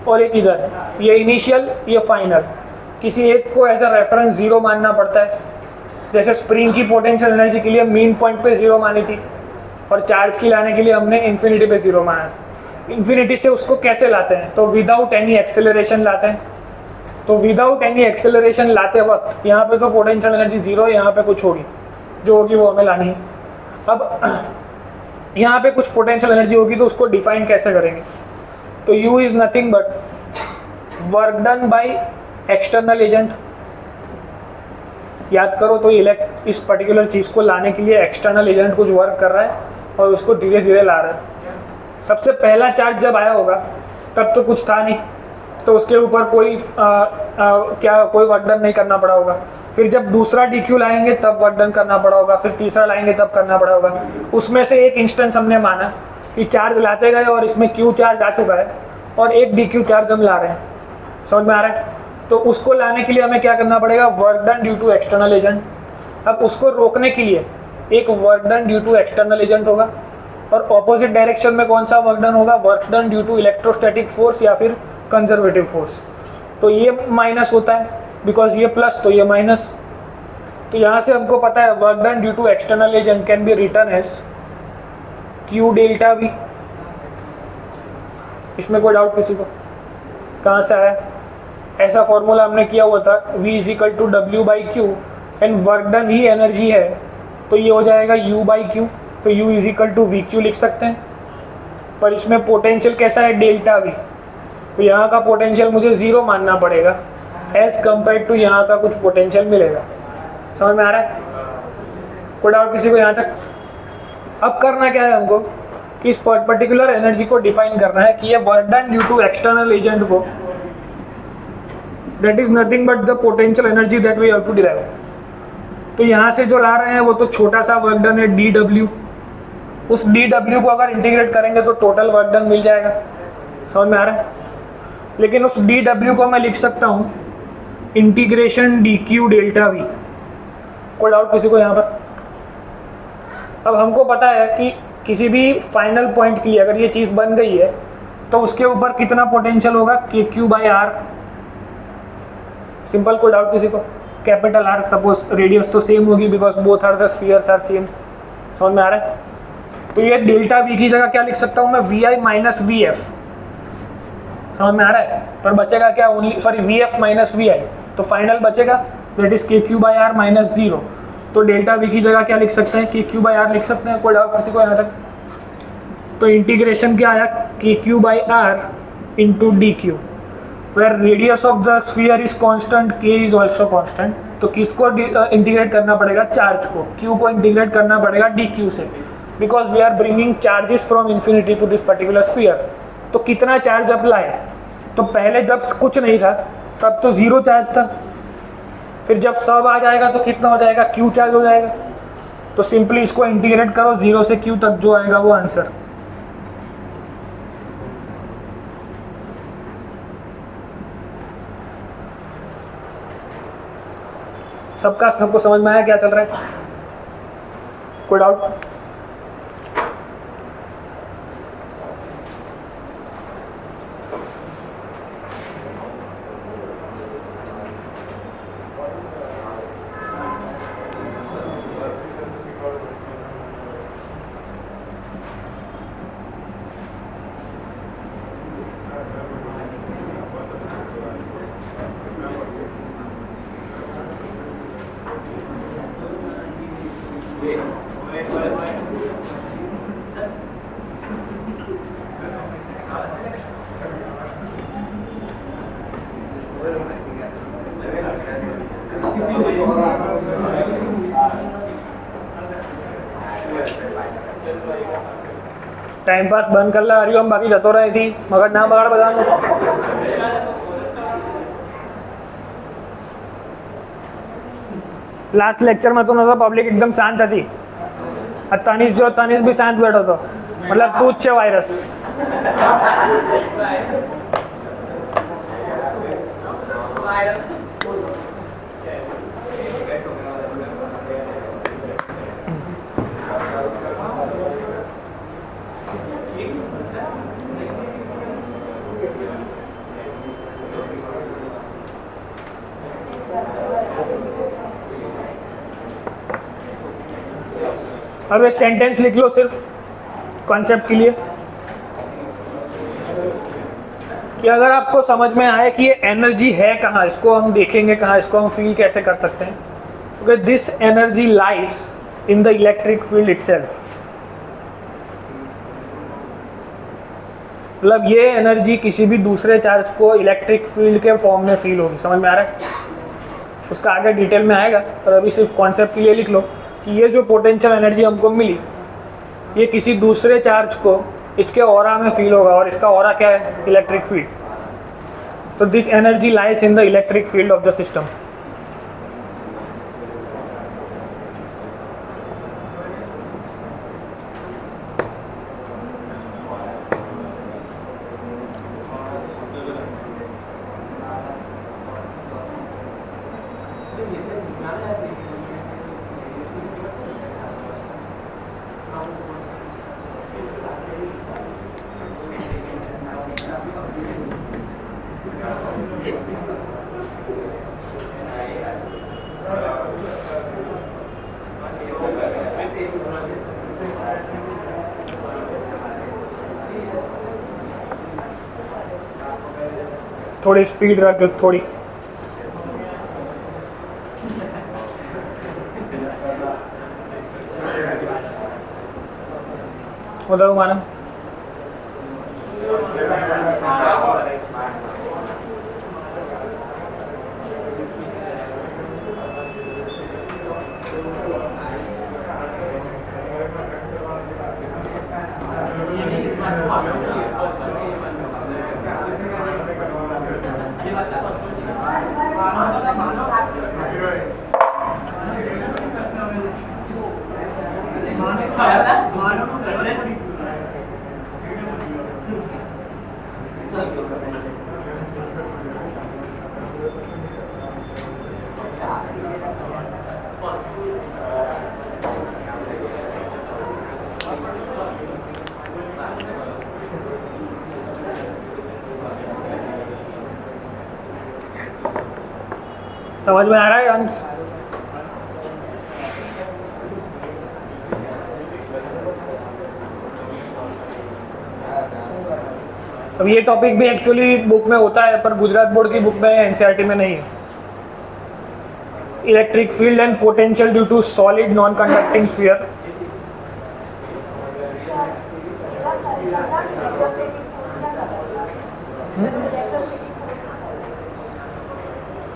और एक इधर। ये इनिशियल, ये फाइनल। किसी एक को एज अ रेफरेंस जीरो मानना पड़ता है। जैसे स्प्रिंग की पोटेंशियल एनर्जी के लिए मीन पॉइंट पे जीरो मानी थी और चार्ज की लाने के लिए हमने इन्फिनिटी पे जीरो माना। इन्फिनिटी से उसको कैसे लाते हैं? तो विदाउट एनी एक्सेलरेशन लाते हैं। तो विदाउट एनी एक्सेलरेशन लाते वक्त यहाँ पे तो पोटेंशियल एनर्जी जीरो, यहाँ पे कुछ होगी, जो होगी वो हमें लानी है। अब यहाँ पे कुछ पोटेंशियल एनर्जी होगी तो उसको डिफाइन कैसे करेंगे? तो U is nothing but work done by external agent. याद करो तो इस पर्टिकुलर चीज़ को लाने के लिए एक्सटर्नल एजेंट कुछ वर्क कर रहा है और उसको धीरे धीरे ला रहा है। सबसे पहला चार्ज जब आया होगा तब तो कुछ था नहीं, तो उसके ऊपर कोई कोई वर्क डन नहीं करना पड़ा होगा। फिर जब दूसरा dq लाएंगे तब वर्क डन करना पड़ा होगा, फिर तीसरा लाएंगे तब करना पड़ा होगा। उसमें से एक इंस्टेंस हमने माना कि चार्ज लाते गए और इसमें q चार्ज आ चुका है और एक dq चार्ज हम ला रहे हैं, समझ में आ रहा है? तो उसको लाने के लिए हमें क्या करना पड़ेगा? Work done due to external agent. अब उसको रोकने के लिए एक work done due to external agent होगा और ऑपोजिट डायरेक्शन में कौन सा वर्क डन होगा? Work done due to electrostatic force या फिर कंजर्वेटिव फोर्स। तो ये माइनस होता है बिकॉज ये प्लस तो ये माइनस। तो यहाँ से हमको पता है work done due to external agent can be return as Q delta V। इसमें कोई डाउट किसी को? कहाँ से आया? ऐसा फॉर्मूला हमने किया हुआ था, V is equal to W/Q and work done ही एनर्जी है तो ये हो जाएगा U/Q। तो U is equal to VQ लिख सकते हैं। पर इसमें पोटेंशियल कैसा है? Delta V। तो यहाँ का पोटेंशियल मुझे जीरो मानना पड़ेगा एज कम्पेयर टू यहाँ का कुछ पोटेंशियल मिलेगा। समझ में आ रहा है? कोई डाउट किसी को यहाँ तक? अब करना क्या है हमको कि इस पर्टिकुलर एनर्जी को डिफाइन करना है कि ये work done due to external agent को that is nothing but the potential energy that we have to derive. तो यहाँ से जो ला रहे हैं वो तो छोटा सा वर्क डन है dW। उस dW को अगर इंटीग्रेट करेंगे तो टोटल वर्क डन मिल जाएगा। समझ में आ रहा है? लेकिन उस dW को मैं लिख सकता हूँ इंटीग्रेशन dQ डेल्टा V। कोई डाउट किसी को यहाँ पर? अब हमको पता है कि किसी भी फाइनल पॉइंट की अगर ये चीज़ बन गई है तो उसके ऊपर कितना पोटेंशियल होगा? KQ/R। सिंपल। कोई डाउट किसी को? Capital R। सपोज रेडियस तो सेम होगी because both are the spheres are same. समझ में आ रहा है? तो ये डेल्टा V की जगह क्या लिख सकता हूँ मैं? VI minus VF। समझ में आ रहा है? पर बचेगा क्या? Only sorry VF minus VI। तो फाइनल बचेगा दैट इज KQ/R माइनस 0। तो डेल्टा V की जगह क्या लिख सकते हैं? KQ/R लिख सकते हैं। कोई डाउट किसी को यहाँ तक? तो इंटीग्रेशन क्या आया? KQ/R into DQ। Where radius of the sphere is constant, k is also constant. तो किसको इंटीग्रेट करना पड़ेगा? चार्ज को। q को इंटीग्रेट करना पड़ेगा dq से, because we are bringing charges from infinity to this particular sphere. तो कितना चार्ज अप्लाई? तो पहले जब कुछ नहीं था तब तो 0 चार्ज था, फिर जब सब आ जाएगा तो कितना हो जाएगा? q चार्ज हो जाएगा। तो सिंपली इसको इंटीग्रेट करो 0 से q तक, जो आएगा वो आंसर। सबको समझ में आया क्या चल रहा है? कोई डाउट? टाइम पास बंद कर ला हरिओम, बाकी जतो रहे थी मगर ना बगाड़ बधानो। लास्ट लेक्चर में तो ना पब्लिक एकदम शांत थी, तनिष भी शांत बैठो तो, मतलब तू छे वायरस। अब एक सेंटेंस लिख लो सिर्फ कॉन्सेप्ट के लिए, कि अगर आपको समझ में आए कि ये एनर्जी है कहाँ, इसको हम देखेंगे कहाँ, इसको हम फील कैसे कर सकते हैं। क्योंकि this energy lies in the electric field itself. मतलब ये एनर्जी किसी भी दूसरे चार्ज को इलेक्ट्रिक फील्ड के फॉर्म में फील होगी। समझ में आ रहा है? उसका आगे डिटेल में आएगा, और अभी सिर्फ कॉन्सेप्ट के लिए लिख लो कि ये जो पोटेंशियल एनर्जी हमको मिली, ये किसी दूसरे चार्ज को इसके ऑरा में फील होगा, और इसका ऑरा क्या है? Electric field. तो this energy lies in the electric field of the system. थोड़ी स्पीड रख दो, थोड़ी। उधर मानो। समझ में आ रहा है अंश? अब ये टॉपिक भी एक्चुअली बुक में होता है, पर गुजरात बोर्ड की बुक में, एनसीईआरटी में नहीं है। Electric field and potential due to solid non conducting sphere.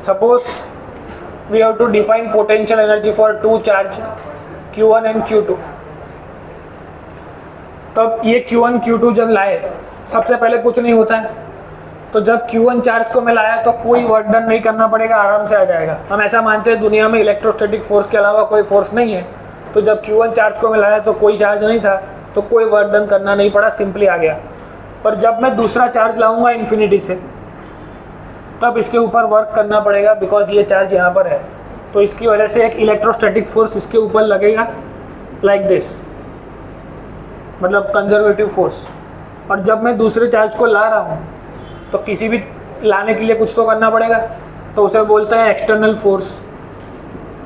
Suppose we have to define potential energy for two charge Q1 and Q2। तब ये Q1 Q2 जब लाए, सबसे पहले कुछ नहीं होता है, तो जब Q1 चार्ज को मैं लाया तो कोई वर्क डन नहीं करना पड़ेगा, आराम से आ जाएगा। हम ऐसा मानते हैं दुनिया में इलेक्ट्रोस्टैटिक फोर्स के अलावा कोई फोर्स नहीं है, तो जब Q1 चार्ज को मैं लाया तो कोई चार्ज नहीं था, तो कोई वर्क डन करना नहीं पड़ा, सिंपली आ गया। पर जब मैं दूसरा चार्ज लाऊंगा इन्फिनिटी से, तब इसके ऊपर वर्क करना पड़ेगा, बिकॉज ये चार्ज यहाँ पर है, तो इसकी वजह से एक इलेक्ट्रोस्टैटिक फोर्स इसके ऊपर लगेगा, लाइक दिस, मतलब कंजर्वेटिव फोर्स। और जब मैं दूसरे चार्ज को ला रहा हूँ, तो किसी भी लाने के लिए कुछ तो करना पड़ेगा, तो उसे बोलते हैं एक्सटर्नल फोर्स।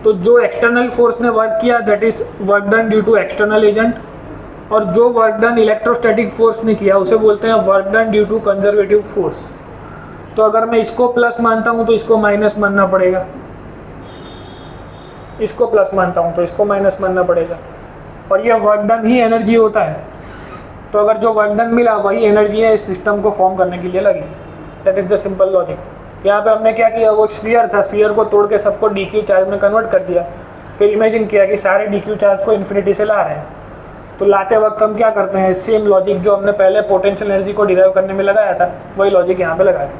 तो जो एक्सटर्नल फोर्स ने वर्क किया, that is work done due to external agent, और जो वर्क डन इलेक्ट्रोस्टैटिक फोर्स ने किया उसे बोलते हैं work done due to conservative force. तो अगर मैं इसको प्लस मानता हूँ तो इसको माइनस मानना पड़ेगा, इसको प्लस मानता हूँ तो इसको माइनस मानना पड़ेगा, और ये वर्क डन ही एनर्जी होता है। तो अगर जो वर्क डन मिला वही एनर्जी है इस सिस्टम को फॉर्म करने के लिए लगी। That is the simple logic. यहाँ पे हमने क्या किया, वो स्फीयर था, स्फीयर को तोड़ के सबको DQ चार्ज में कन्वर्ट कर दिया, फिर इमेजिन किया कि सारे DQ चार्ज को इन्फिनिटी से ला रहे हैं। तो लाते वक्त हम क्या करते हैं, सेम लॉजिक जो हमने पहले पोटेंशियल एनर्जी को डिराइव करने में लगाया था, वही लॉजिक यहाँ पे लगाया।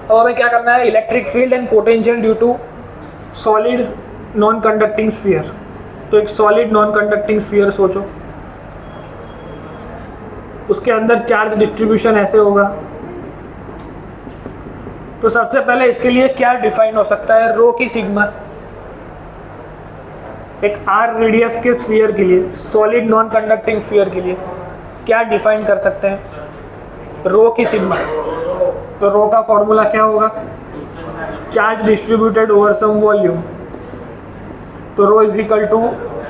अब हमें क्या करना है, electric field and potential due to solid non conducting sphere. तो एक सॉलिड नॉन कंडक्टिंग स्फीयर सोचो, उसके अंदर चार्ज डिस्ट्रीब्यूशन ऐसे होगा। तो सबसे पहले इसके लिए क्या डिफाइन हो सकता है, रो की सिग्मा। एक r रेडियस के स्फीयर के लिए, सॉलिड नॉन कंडक्टिंग स्फीयर के लिए क्या डिफाइन कर सकते हैं, रो की सिग्मा। तो रो का फॉर्मूला क्या होगा, charge distributed over some volume. तो rho is equal to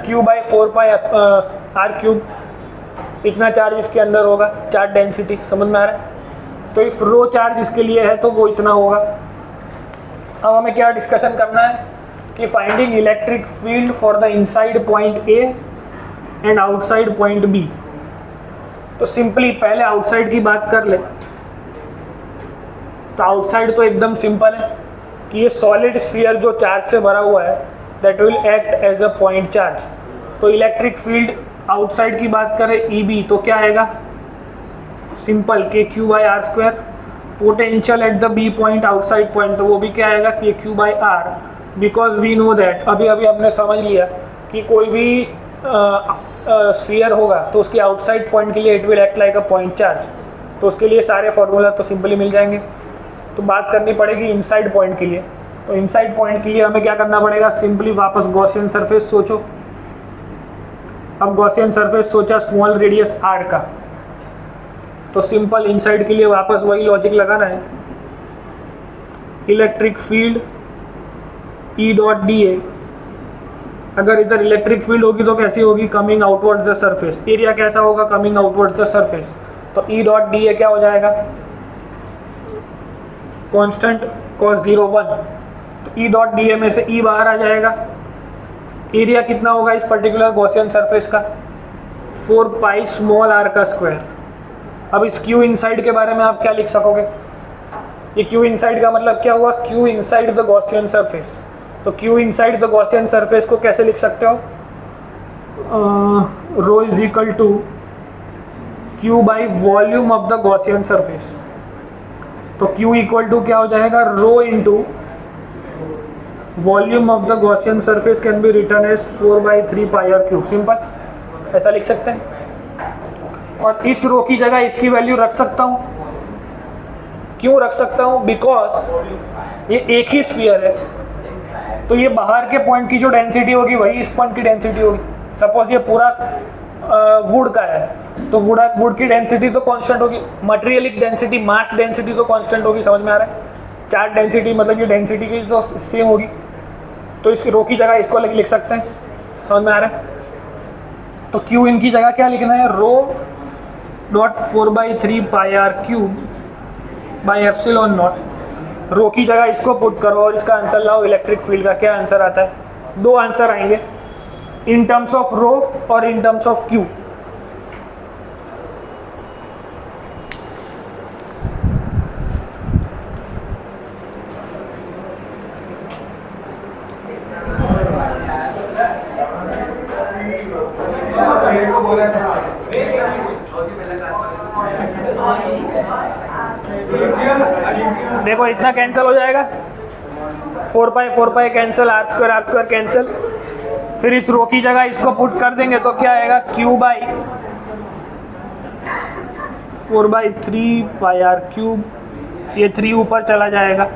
Q/4πr³। इतना चार्ज इसके अंदर होगा, चार्ज डेंसिटी, समझ में आ रहा है। तो इफ रो चार्ज इसके लिए है तो वो इतना होगा। अब हमें क्या डिस्कशन करना है कि finding electric field for the inside point A and outside point B. तो सिंपली पहले आउटसाइड की बात कर ले। तो आउटसाइड तो एकदम सिंपल है कि ये सॉलिड स्फीयर जो चार्ज से भरा हुआ है, that will act as a point charge. तो इलेक्ट्रिक फील्ड आउटसाइड की बात करें EB, तो क्या आएगा, simple KQ/R²। Potential at the B point, outside point, तो वो भी क्या आएगा, KQ/R, because we know that, अभी हमने समझ लिया कि कोई भी स्फीयर होगा तो उसके आउटसाइड पॉइंट के लिए it will act like a point charge. तो उसके लिए सारे फॉर्मूला तो सिंपली मिल जाएंगे। तो बात करनी पड़ेगी इनसाइड पॉइंट के लिए। तो इनसाइड पॉइंट के लिए हमें क्या करना पड़ेगा, सिंपली वापस गॉसियन सरफेस सोचो। अब गॉसियन सरफेस सोचा स्मॉल रेडियस r का, तो सिंपल इनसाइड के लिए वापस वही लॉजिक लगाना है। इलेक्ट्रिक फील्ड E.dA, अगर इधर इलेक्ट्रिक फील्ड होगी तो कैसी होगी, coming outwards the surface. Area कैसा होगा, कमिंग आउटवर्ड्स द सरफेस। तो E.dA क्या हो जाएगा, कांस्टेंट cos 0 1। तो E.dA में से E बाहर आ जाएगा। एरिया कितना होगा इस पर्टिकुलर गॉसियन सरफेस का, 4π स्मॉल r का स्क्वायर। अब इस Q इनसाइड के बारे में आप क्या लिख सकोगे, ये Q इनसाइड का मतलब क्या हुआ, Q inside the Gaussian surface. तो Q inside the Gaussian surface को कैसे लिख सकते हो, rho is equal to Q by volume of the Gaussian surface. तो Q इक्वल टू क्या हो जाएगा, rho into volume of the Gaussian surface can be return as 4/3πr³। Simple ऐसा लिख सकते हैं। और इस रो की जगह इसकी वैल्यू रख सकता हूँ। क्यों रख सकता हूँ, बिकॉज ये एक ही स्फीयर है, तो ये बाहर के पॉइंट की जो डेंसिटी होगी वही इस पॉइंट की डेंसिटी होगी। सपोज ये पूरा वुड का है, तो वुड की डेंसिटी तो कांस्टेंट होगी, मटेरियलिक डेंसिटी, मास डेंसिटी तो कांस्टेंट होगी, समझ में आ रहा है। चार्ज डेंसिटी मतलब ये डेंसिटी की तो सेम होगी, तो इस रो की जगह इसको लिख सकते हैं, समझ में आ रहा है। तो Q इनकी जगह क्या लिखना है, rho dot 4/3πr³ by epsilon naught. Rho की जगह इसको पुट करो और इसका आंसर लाओ इलेक्ट्रिक फील्ड का। क्या आंसर आता है? दो आंसर आएंगे, इन टर्म्स ऑफ रो और इन टर्म्स ऑफ क्यू। देखो इतना कैंसिल हो जाएगा, 4 pi cancel, R square cancel. फिर इस रो की जगह इसको पुट कर देंगे तो क्या आएगा? Q by 4/3 pi R cube. ये 3 ऊपर चला जाएगा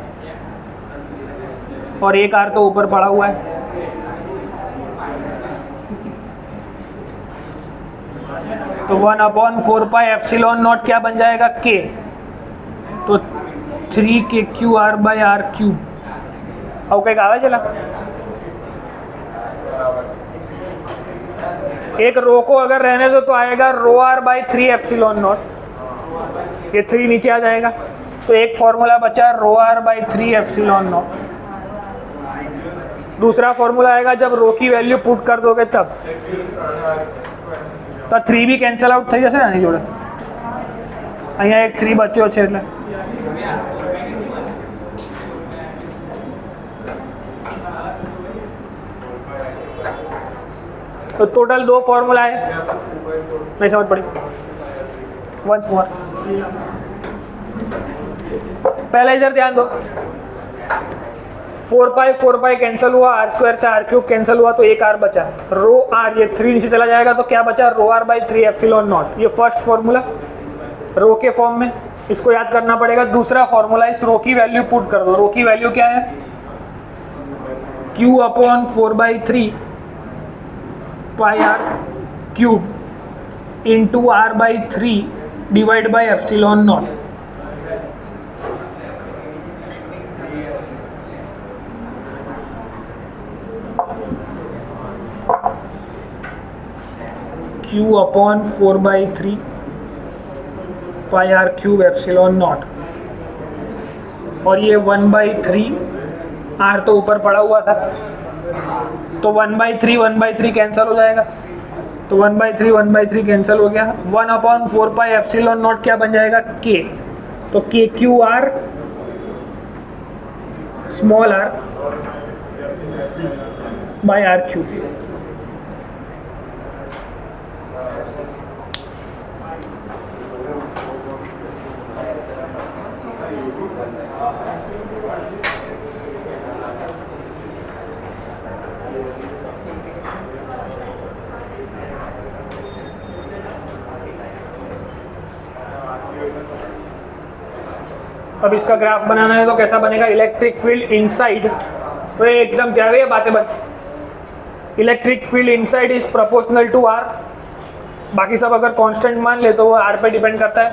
और एक आर तो ऊपर पड़ा हुआ है। तो 1/4 पाई एप्सिलॉन नॉट क्या बन जाएगा? के। तो 3KQR/R क्यूब। और क्या आवे चला? एक रो को अगर रहने दो तो आएगा ρr/3 एप्सिलॉन नॉट। ये 3 नीचे आ जाएगा तो एक फॉर्मूला बचा ρr/3 एप्सिलॉन नॉट। दूसरा फॉर्मूला आएगा जब रो की वैल्यू पुट कर दोगे तब। तो 3 भी कैंसिल आउट થઈ જશે ને જોડે। અહીંયા એક 3 બચ્યો છે એટલે तो टोटल 2 फॉर्मूला है। नहीं समझ पड़ी? वंस मोर, पहले इधर ध्यान दो। 4 पाई कैंसिल हुआ, आर स्क्वायर से आर क्यूब कैंसिल हुआ तो एक आर बचा, रो आर। ये 3 नीचे चला जाएगा तो क्या बचा? ρr/3 epsilon naught. ये फर्स्ट फॉर्मूला रो के फॉर्म में, इसको याद करना पड़ेगा। दूसरा फॉर्मूला, इस रो की वैल्यू पुट कर दो। रो की वैल्यू क्या है? Q/4/3 pi R cube into r/3 divide by epsilon naught. Q/4/3 pi R cube epsilon naught. और ये 1/3, आर तो ऊपर पड़ा हुआ था तो 1/3 कैंसिल हो जाएगा। तो 1/3 कैंसिल हो गया। 1/4 पाई एप्सिलॉन नॉट क्या बन जाएगा? के। तो KQR small r by R cube. अब इसका ग्राफ बनाना है तो कैसा बनेगा? इलेक्ट्रिक फील्ड इनसाइड, तो ये एकदम क्या है बातें बन। Electric field inside is proportional to R. बाकी सब अगर कांस्टेंट मान ले तो वो आर पे डिपेंड करता है।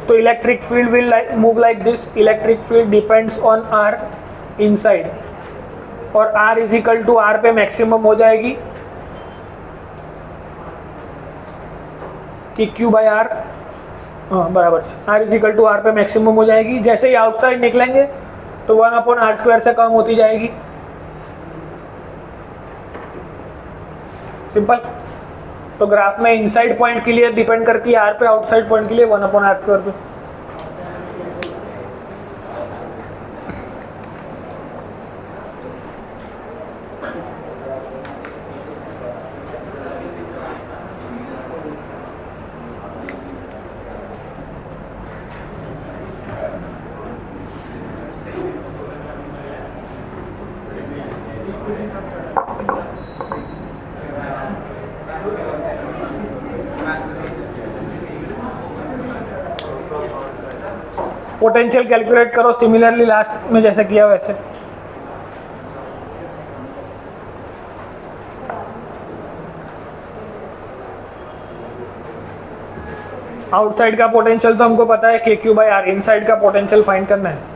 तो electric field will move like this. Electric field depends on R inside, और R is equal to R पे मैक्सिमम हो जाएगी कि क्यू बाई आर, हाँ बराबर से R is equal to R पे मैक्सिमम हो जाएगी। जैसे ही आउटसाइड निकलेंगे तो 1/r² से कम होती जाएगी। सिंपल। तो ग्राफ में इनसाइड पॉइंट के लिए डिपेंड करती है आर पे, आउटसाइड पॉइंट के लिए 1/r² पे। पोटेंशियल कैलकुलेट करो सिमिलरली लास्ट में जैसे किया वैसे। आउटसाइड का पोटेंशियल तो हमको पता है KQ/R। इनसाइड का पोटेंशियल फाइंड करना है।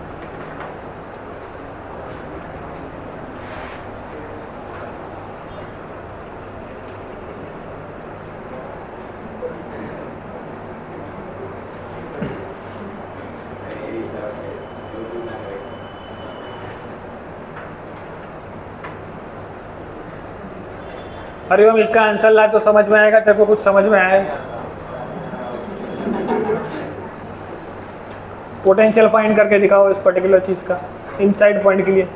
अरे हम इसका आंसर ला तो समझ में आएगा, तेरे को कुछ समझ में आएगा। पोटेंशियल फाइंड करके दिखाओ इस पर्टिकुलर चीज़ का इनसाइड पॉइंट के लिए।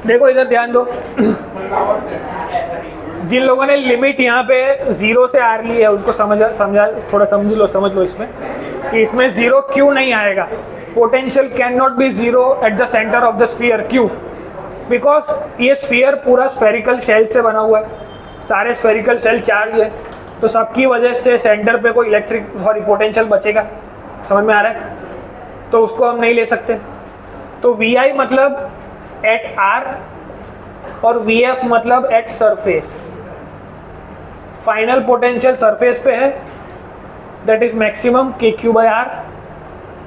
देखो इधर ध्यान दो, जिन लोगों ने लिमिट यहाँ पे 0 से आर ली है उनको समझा थोड़ा समझ लो इसमें कि इसमें 0 क्यों नहीं आएगा। Potential can not be 0 at the centre of the sphere. क्यों? बिकॉज ये स्फीयर पूरा स्फेरिकल शेल से बना हुआ है, सारे स्फेरिकल शेल चार्ज है, तो सबकी वजह से सेंटर पे कोई पोटेंशियल बचेगा। समझ में आ रहा है? तो उसको हम नहीं ले सकते। तो वी आई मतलब एट आर और वी एफ मतलब at surface. Final potential surface पे है, दैट इज मैक्सिमम के क्यू बाई आर,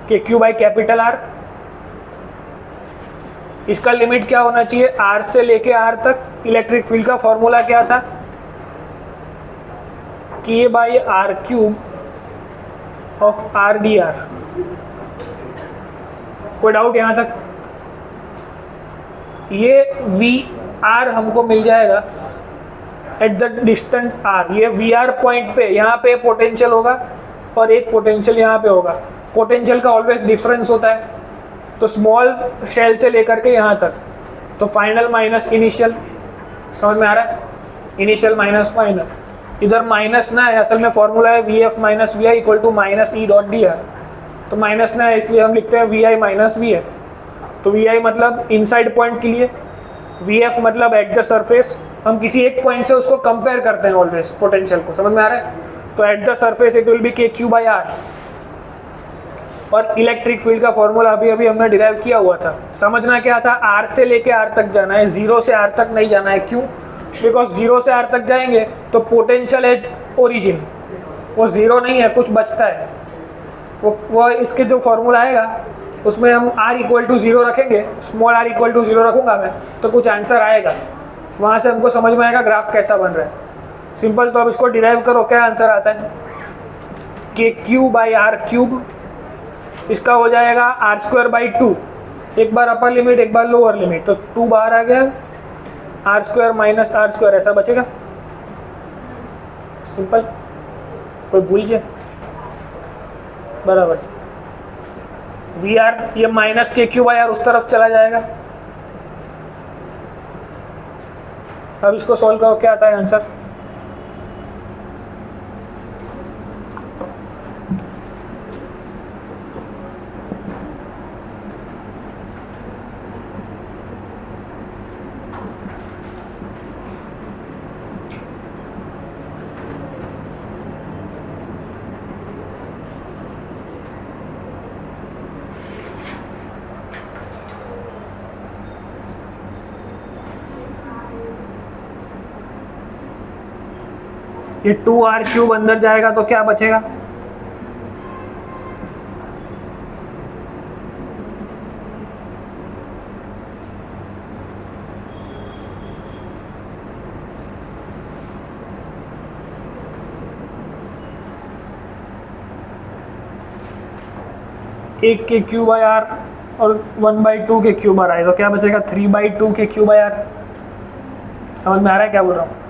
के क्यू बाई कैपिटल आर। इसका लिमिट क्या होना चाहिए? आर से लेके आर तक। इलेक्ट्रिक फील्ड का फॉर्मूला क्या था? K by R cube of R D R. कोई डाउट यहाँ तक? ये वी आर हमको मिल जाएगा एट द डिस्टेंट आर। ये वी आर पॉइंट पे यहाँ पे पोटेंशियल होगा और एक पोटेंशियल यहाँ पे होगा। पोटेंशियल का ऑलवेज डिफरेंस होता है, तो स्मॉल शेल से लेकर के यहाँ तक, तो फाइनल माइनस इनिशियल। समझ में आ रहा है? Initial minus final. इधर माइनस ना है, असल में फॉर्मूला है V F minus V I equal to minus E dot D R. तो माइनस ना है इसलिए हम लिखते हैं V I minus V F. तो वी आई मतलब इनसाइड पॉइंट के लिए, वी एफ मतलब एट द सरफेस। हम किसी एक पॉइंट से उसको कंपेयर करते हैं ऑलवेज पोटेंशियल को। समझ में आ रहा है? तो eight the surface it will be के क्यू बाई आर। और इलेक्ट्रिक फील्ड का फॉर्मूला अभी हमने डिराइव किया हुआ था। समझना क्या था? आर से लेके आर तक जाना है, 0 से आर तक नहीं जाना है। क्यों? बिकॉज 0 से आर तक जाएंगे तो पोटेंशियल एट ओरिजिन वो 0 नहीं है, कुछ बचता है। वो इसके जो फॉर्मूला आएगा उसमें हम r इक्वल टू 0 रखेंगे, स्मॉल r इक्वल टू 0 रखूँगा मैं, तो कुछ आंसर आएगा। वहाँ से हमको समझ में आएगा ग्राफ कैसा बन रहा है। सिंपल। तो अब इसको डिराइव करो, क्या आंसर आता है? के क्यू बाई आर क्यूब, इसका हो जाएगा आर स्क्वायर बाई 2। एक बार अपर लिमिट एक बार लोअर लिमिट, तो 2 बाहर आ गया, R square minus R square ऐसा बचेगा। सिंपल। कोई भूल जाए? बराबर। वी आर ये minus K Q by R उस तरफ चला जाएगा। अब इसको सॉल्व करो, क्या आता है आंसर? ये 2r क्यूब अंदर जाएगा तो क्या बचेगा? एक के क्यू बाई आर और 1/2 के क्यू बार आए तो क्या बचेगा? 3/2 के क्यू बाई आर। समझ में आ रहा है क्या बोल रहा हूँ?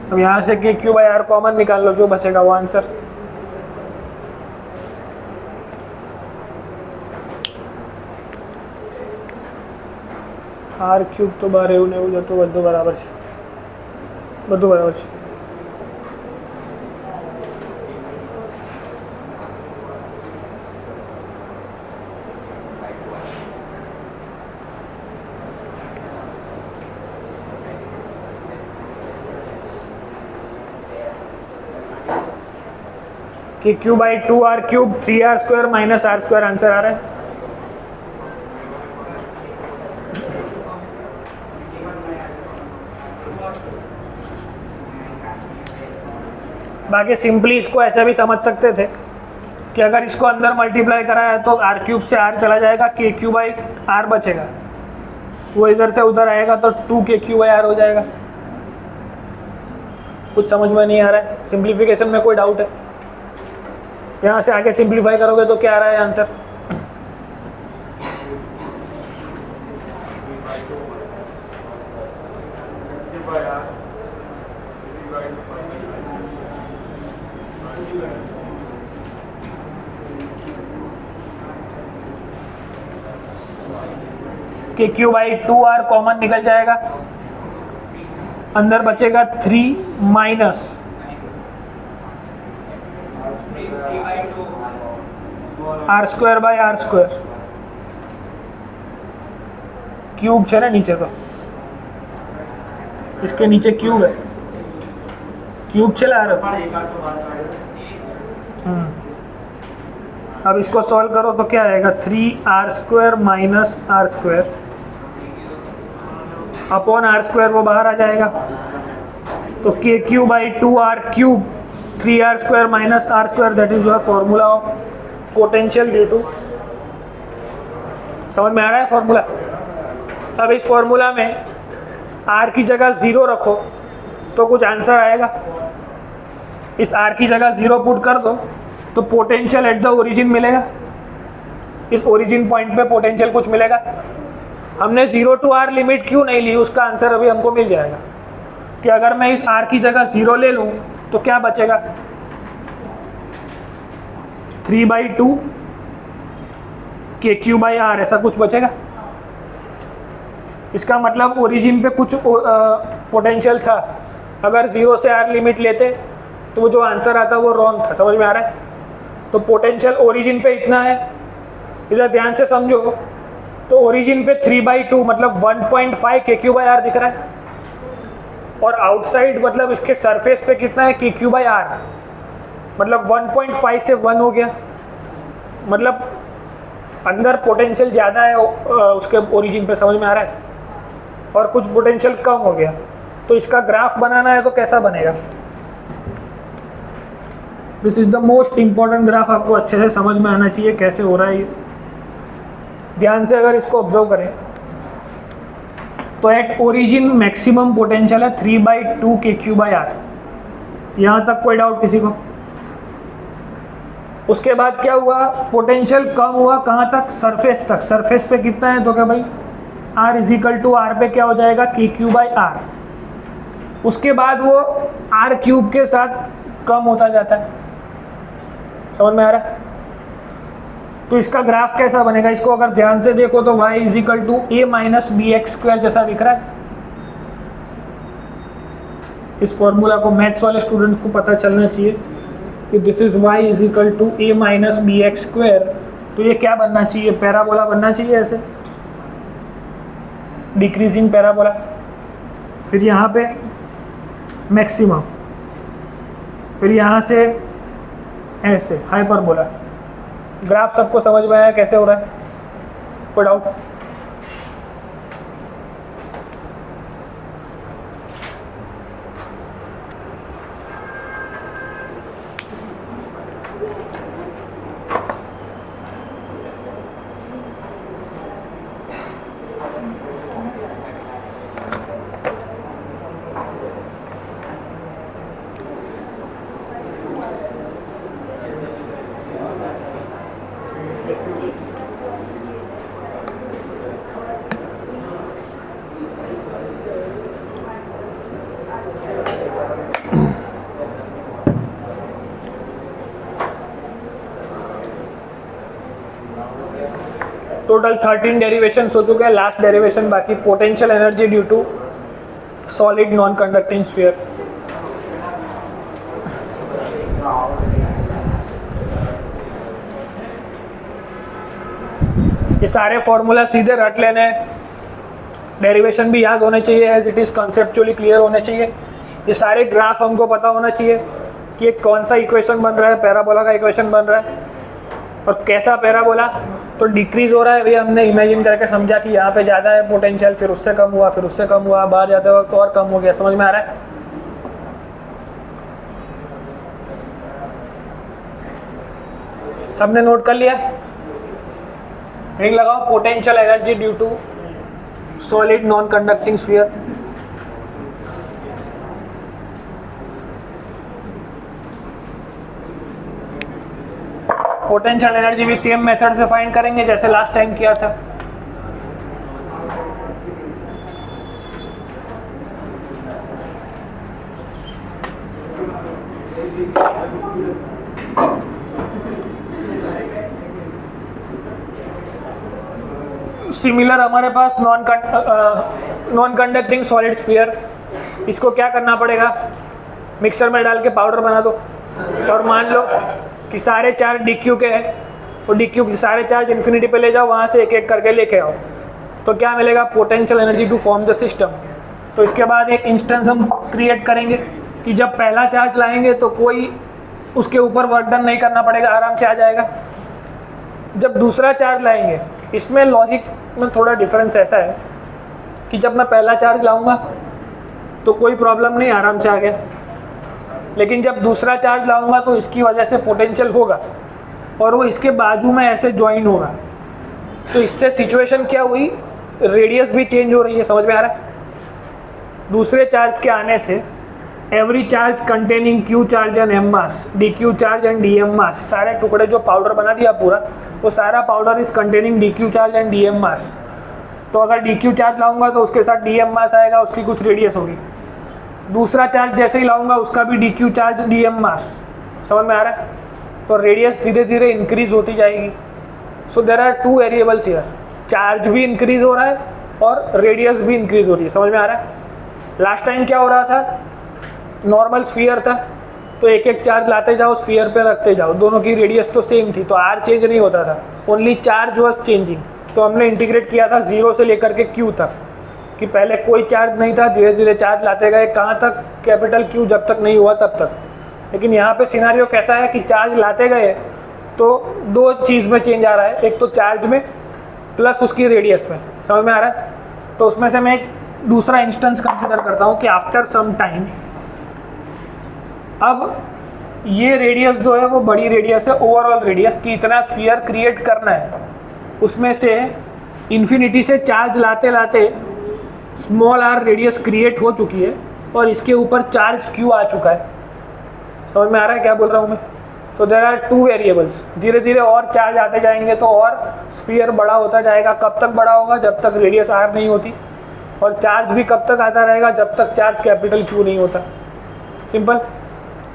अब यहाँ से के क्यू बाई आर कॉमन निकाल लो, जो बचेगा वो आंसर। आर क्यूब तो बार એવું ને એવું જતું બધું બરાબર છે, બધું બરાબર છે। कि Q by 2r cube 3r square minus r square answer आ रहा है। बाकी सिंपली इसको ऐसे भी समझ सकते थे कि अगर इसको अंदर मल्टीप्लाई करा है तो आर क्यूब से आर चला जाएगा, के क्यू बाई आर बचेगा, वो इधर से उधर आएगा तो 2 बाई आर हो जाएगा। कुछ समझ में नहीं आ रहा है? सिंप्लीफिकेशन में कोई डाउट है? यहाँ से आगे सिंप्लीफाई करोगे तो क्या आ रहा है आंसर? के क्यू बाई 2r कॉमन निकल जाएगा, अंदर बचेगा 3 minus R square by R square, cube है ना नीचे, तो इसके नीचे क्यूब है, क्यूब चला रहा है। अब इसको सॉल्व करो तो क्या आएगा? 3r square minus R square upon R square, वो बाहर आ जाएगा, तो K Q by 2r cube 3r square minus R square, that is your formula of potential due to. समझ में आ रहा है फॉर्मूला? अब इस फॉर्मूला में r की जगह 0 रखो तो कुछ आंसर आएगा, इस r की जगह 0 पुट कर दो तो पोटेंशियल एट द ओरिजिन मिलेगा, इस ओरिजिन पॉइंट पे पोटेंशियल कुछ मिलेगा। हमने 0 to r लिमिट क्यों नहीं ली, उसका आंसर अभी हमको मिल जाएगा कि अगर मैं इस r की जगह 0 ले लूँ तो क्या बचेगा? 3/2 के क्यू बाई आर, ऐसा कुछ बचेगा। इसका मतलब ओरिजिन पे कुछ पोटेंशियल था, अगर 0 से r लिमिट लेते तो वो जो आंसर आता वो रॉन्ग था। समझ में आ रहा है? तो पोटेंशियल ओरिजिन पे इतना है, इधर ध्यान से समझो, तो ओरिजिन पे 3/2 मतलब 1.5 के क्यू बाई आर दिख रहा है, और आउटसाइड मतलब इसके सरफेस पे कितना है? के क्यू बाई आर, मतलब 1.5 से 1 हो गया, मतलब अंदर पोटेंशियल ज़्यादा है उसके ओरिजिन पे। समझ में आ रहा है? और कुछ पोटेंशियल कम हो गया, तो इसका ग्राफ बनाना है तो कैसा बनेगा? This is the most important graph, आपको अच्छे से समझ में आना चाहिए कैसे हो रहा है ये। ध्यान से अगर इसको ऑब्जर्व करें तो एट ओरिजिन मैक्सिमम पोटेंशियल है 3/2 के क्यू बाई आर, यहाँ तक कोई डाउट किसी को? उसके बाद क्या हुआ? पोटेंशियल कम हुआ, कहाँ तक? सरफेस तक। सरफेस पे कितना है? तो क्या भाई r is equal to R पे क्या हो जाएगा? के क्यू बाई आर। उसके बाद वो r क्यूब के साथ कम होता जाता है। समझ में आ रहा है? तो इसका ग्राफ कैसा बनेगा? इसको अगर ध्यान से देखो तो y is equal to a minus B X square जैसा दिख रहा है। इस फॉर्मूला को मैथ्स वाले स्टूडेंट्स को पता चलना चाहिए कि this is y is equal to a minus B X square. तो ये क्या बनना चाहिए? पैराबोला बनना चाहिए, ऐसे डिक्रीजिंग पैराबोला। फिर यहाँ पे मैक्सिमम, फिर यहाँ से ऐसे हाइपरबोला। ग्राफ सबको समझ में आया कैसे हो रहा है? कोई डाउट? टोटल 13 डेरिवेशन हो चुके हैं, लास्ट डेरिवेशन बाकी, potential energy due to solid non conducting sphere. ये सारे फॉर्मूला सीधे रट लेने, डेरिवेशन भी याद होने चाहिए, as it is conceptually clear होने चाहिए। ये सारे ग्राफ हमको पता होना चाहिए कि कौन सा इक्वेशन बन रहा है, पैराबोला का इक्वेशन बन रहा है, और कैसा पैराबोला। तो डिक्रीज हो रहा है, भैया हमने इमेजिन करके समझा कि यहाँ पे ज़्यादा है पोटेंशियल, फिर उससे कम हुआ, फिर उससे कम हुआ, बाहर जाते वक्त और कम हो गया। समझ में आ रहा है? सबने नोट कर लिया? हेडिंग लगाओ potential energy due to solid non conducting sphere. Potential energy भी सेम मेथड से फाइंड करेंगे जैसे लास्ट टाइम किया था। सिमिलर हमारे पास नॉन कंडक्टिंग सॉलिड स्फीयर, इसको क्या करना पड़ेगा, मिक्सर में डाल के पाउडर बना दो और मान लो कि सारे चार्ज DQ के हैं, तो DQ के सारे चार्ज इन्फिनिटी पे ले जाओ, वहाँ से एक एक करके लेके आओ, तो क्या मिलेगा, potential energy to form the system. तो इसके बाद एक इंस्टेंस हम क्रिएट करेंगे कि जब पहला चार्ज लाएंगे तो कोई उसके ऊपर वर्क डन नहीं करना पड़ेगा, आराम से आ जाएगा। जब दूसरा चार्ज लाएंगे, इसमें लॉजिक में थोड़ा डिफरेंस ऐसा है कि जब मैं पहला चार्ज लाऊंगा तो कोई प्रॉब्लम नहीं, आराम से आ गया, लेकिन जब दूसरा चार्ज लाऊंगा तो इसकी वजह से पोटेंशियल होगा और वो इसके बाजू में ऐसे ज्वाइन होगा, तो इससे सिचुएशन क्या हुई, रेडियस भी चेंज हो रही है। समझ में आ रहा है? दूसरे चार्ज के आने से every charge containing Q charge and M mass, DQ charge and DM मास, सारे टुकड़े जो पाउडर बना दिया पूरा, वो सारा powder is containing DQ charge and DM मास। तो अगर DQ चार्ज लाऊंगा तो उसके साथ DM मास आएगा, उसकी कुछ रेडियस होगी। दूसरा चार्ज जैसे ही लाऊंगा उसका भी DQ चार्ज DM मास। समझ में आ रहा है? तो रेडियस धीरे धीरे इंक्रीज होती जाएगी। So there are two variables here, charge भी इंक्रीज हो रहा है और रेडियस भी इंक्रीज हो रही है। समझ में आ रहा है? लास्ट टाइम क्या हो रहा था, नॉर्मल स्फीयर था तो एक एक चार्ज लाते जाओ, स्फीयर पे रखते जाओ, दोनों की रेडियस तो सेम थी, तो R चेंज नहीं होता था, ओनली चार्ज वाज चेंजिंग। तो हमने इंटीग्रेट किया था 0 से लेकर के Q तक, कि पहले कोई चार्ज नहीं था, धीरे धीरे चार्ज लाते गए, कहाँ तक, कैपिटल Q जब तक नहीं हुआ तब तक। लेकिन यहाँ पे सिनारियो कैसा है कि चार्ज लाते गए तो दो चीज़ में चेंज आ रहा है, एक तो चार्ज में प्लस उसकी रेडियस में। समझ में आ रहा है? तो उसमें से मैं एक दूसरा इंस्टेंस कंसिडर करता हूँ कि आफ्टर सम टाइम, अब ये रेडियस जो है वो बड़ी रेडियस है, ओवरऑल रेडियस की इतना स्फीयर क्रिएट करना है, उसमें से इन्फिनिटी से चार्ज लाते लाते स्मॉल r रेडियस क्रिएट हो चुकी है और इसके ऊपर चार्ज Q आ चुका है। समझ में आ रहा है क्या बोल रहा हूँ मैं? तो देयर आर टू वेरिएबल्स, धीरे धीरे और चार्ज आते जाएंगे तो और स्फीयर बड़ा होता जाएगा। कब तक बड़ा होगा, जब तक रेडियस r नहीं होती, और चार्ज भी कब तक आता रहेगा, जब तक चार्ज कैपिटल Q नहीं होता। सिंपल।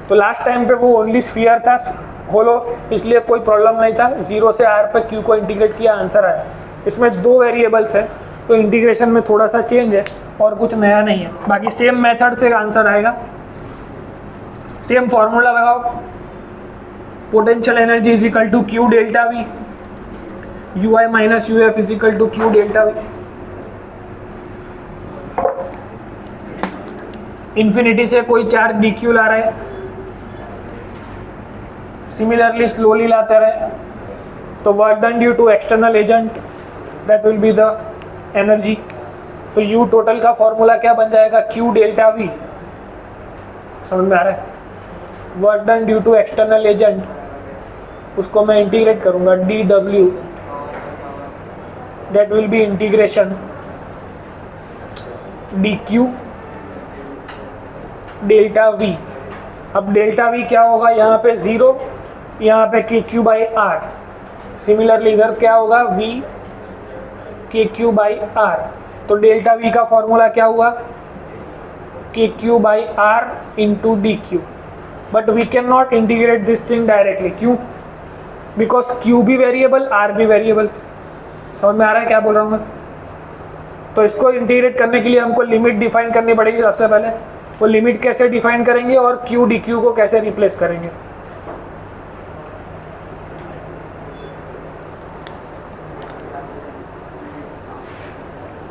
तो लास्ट टाइम पे वो ओनली स्फीयर था, होलो, इसलिए कोई प्रॉब्लम नहीं था, 0 से r पे Q को इंटीग्रेट किया, आंसर आया। इसमें दो वेरिएबल्स है तो इंटीग्रेशन में थोड़ा सा चेंज है और कुछ नया नहीं है, बाकी सेम मेथड से आंसर आएगा। सेम फॉर्मूला लगाओ, potential energy is equal to Q delta V, UI minus UF is equal to Q delta V। Infinity से कोई चार्ज DQ ला रहे, सिमिलरली स्लोली लाते रहे, तो work done due to external agent, that will be the energy. तो U टोटल का फॉर्मूला क्या बन जाएगा, Q डेल्टा V। समझ में आ रहा है? Work done due to external agent, उसको मैं इंटीग्रेट करूंगा dW, that will be integration dQ delta V। अब डेल्टा V क्या होगा, यहाँ पे 0, यहाँ पे KQ बाई R। सिमिलरली इधर क्या होगा, V KQ बाई R। तो डेल्टा V का फॉर्मूला क्या हुआ, KQ by R into DQ। But we can not integrate this thing directly, क्यों, बिकॉज Q भी वेरिएबल, R भी वेरिएबल। समझ में आ रहा है क्या बोल रहा हूँ मैं? तो इसको इंटीग्रेट करने के लिए हमको लिमिट डिफाइन करनी पड़ेगी सबसे पहले। वो लिमिट कैसे डिफाइन करेंगे और Q DQ को कैसे रिप्लेस करेंगे।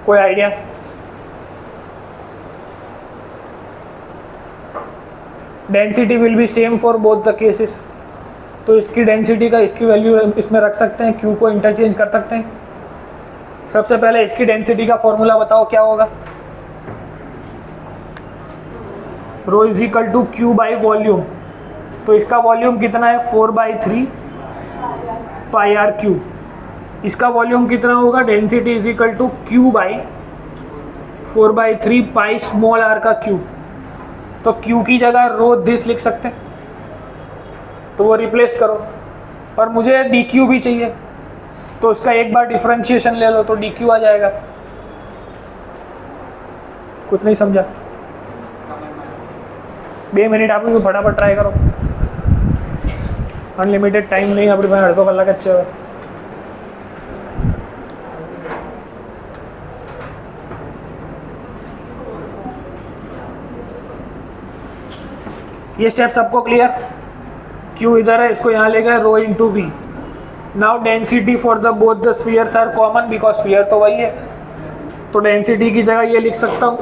कोई idea? Density will be same for both the cases, तो इसकी डेंसिटी का इसकी वैल्यू इसमें रख सकते हैं, Q को इंटरचेंज कर सकते हैं। सबसे पहले इसकी डेंसिटी का फॉर्मूला बताओ क्या होगा, rho is equal to Q by volume. तो इसका वॉल्यूम कितना है, 4/3 पाई आर क्यूब। इसका वॉल्यूम कितना होगा, density is equal to Q by 4/3 pi small R का क्यूब। तो क्यू की जगह रो दिस लिख सकते हैं, तो वो रिप्लेस करो। और मुझे डी क्यू भी चाहिए, तो उसका एक बार डिफरेंशिएशन ले लो तो डी क्यू आ जाएगा। कुछ नहीं समझा, 2 मिनट आप लोग फटाफट ट्राई करो, अनलिमिटेड टाइम नहीं अपनी पास, अर्धो कलाक अच्छे हो। ये स्टेप सबको क्लियर? क्यू इधर है, इसको यहाँ ले गए, rho into V. Now density for the both the spheres are common because sphere तो वही है, तो डेंसिटी की जगह ये लिख सकता हूँ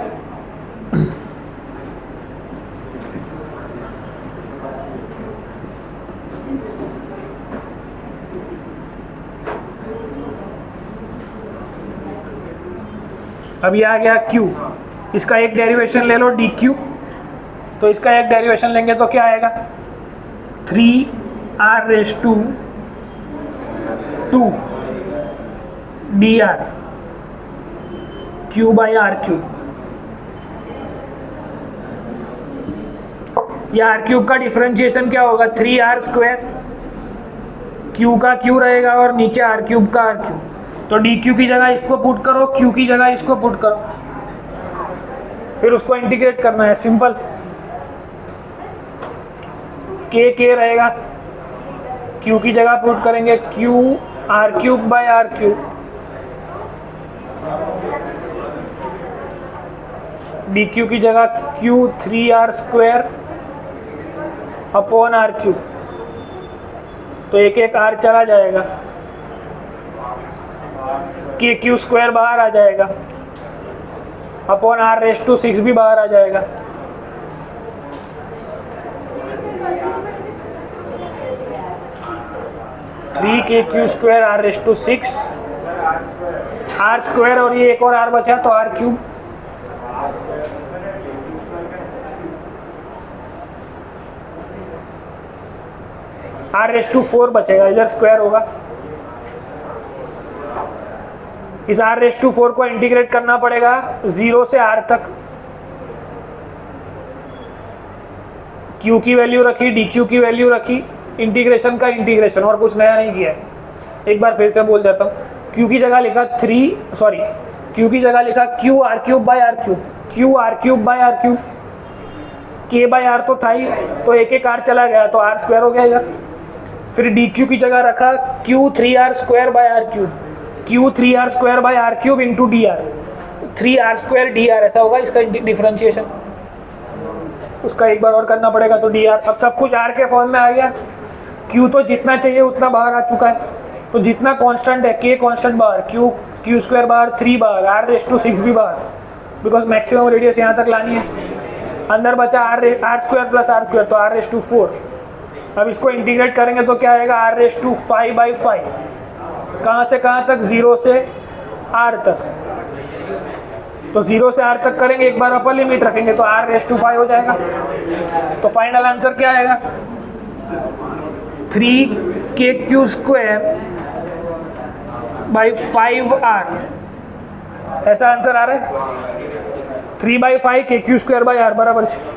अब ये आ गया Q। इसका एक डेरिवेशन ले लो dQ, तो इसका एक डेरिवेशन लेंगे तो क्या आएगा, 3r⁻²2 dr Q/r³। या r³ का डिफरेंशिएशन क्या होगा, 3r², Q का Q रहेगा और नीचे r³ का r³। तो dQ की जगह इसको पुट करो, Q की जगह इसको पुट करो, फिर उसको इंटीग्रेट करना है, सिंपल। K रहेगा, Q की जगह पुट करेंगे Q/r³/r³, dQ की जगह Q 3r²/r³, तो एक एक r चला जाएगा, KQ² बाहर आ जाएगा, अपॉन r⁻⁶ भी बाहर आ जाएगा। थ्री KQ² r⁻⁶, r² और ये एक और r बचा तो r³, r⁻⁴ बचेगा, इधर स्क्वायर होगा। इस r⁻⁴ को इंटीग्रेट करना पड़ेगा 0 से r तक। Q की वैल्यू रखी, dQ की वैल्यू रखी, इंटीग्रेशन का इंटीग्रेशन, और कुछ नया नहीं किया है। एक बार फिर से बोल देता हूँ, Q की जगह लिखा Q की जगह लिखा Q/r³/r³, Q/r³/r³, K/r तो था ही, तो एक एक r चला गया तो r² हो गया इधर। फिर dQ की जगह रखा Q 3r²/r³, Q 3r²/r³ into dr, 3r² dr ऐसा होगा इसका डिफरेंशिएशन। उसका एक बार और करना पड़ेगा तो dr। अब सब कुछ r के फॉर्म में आ गया। Q तो जितना चाहिए उतना बाहर आ चुका है, तो जितना कांस्टेंट है K कांस्टेंट बाहर, Q² बाहर, 3 बाहर, r⁻⁶ भी बाहर, बिकॉज मैक्सिमम रेडियस यहाँ तक लानी है। अंदर बचा r² + r², तो r⁻⁴। अब इसको इंटीग्रेट करेंगे तो क्या आएगा, r⁵/5। कहाँ से कहाँ तक, 0 से r तक। तो 0 से r तक करेंगे, एक बार अपर लिमिट रखेंगे तो r⁵ हो जाएगा। तो फाइनल आंसर क्या आएगा, 3KQ²/5r। ऐसा आंसर आ रहा है, 3/5 KQ²/r बराबर है।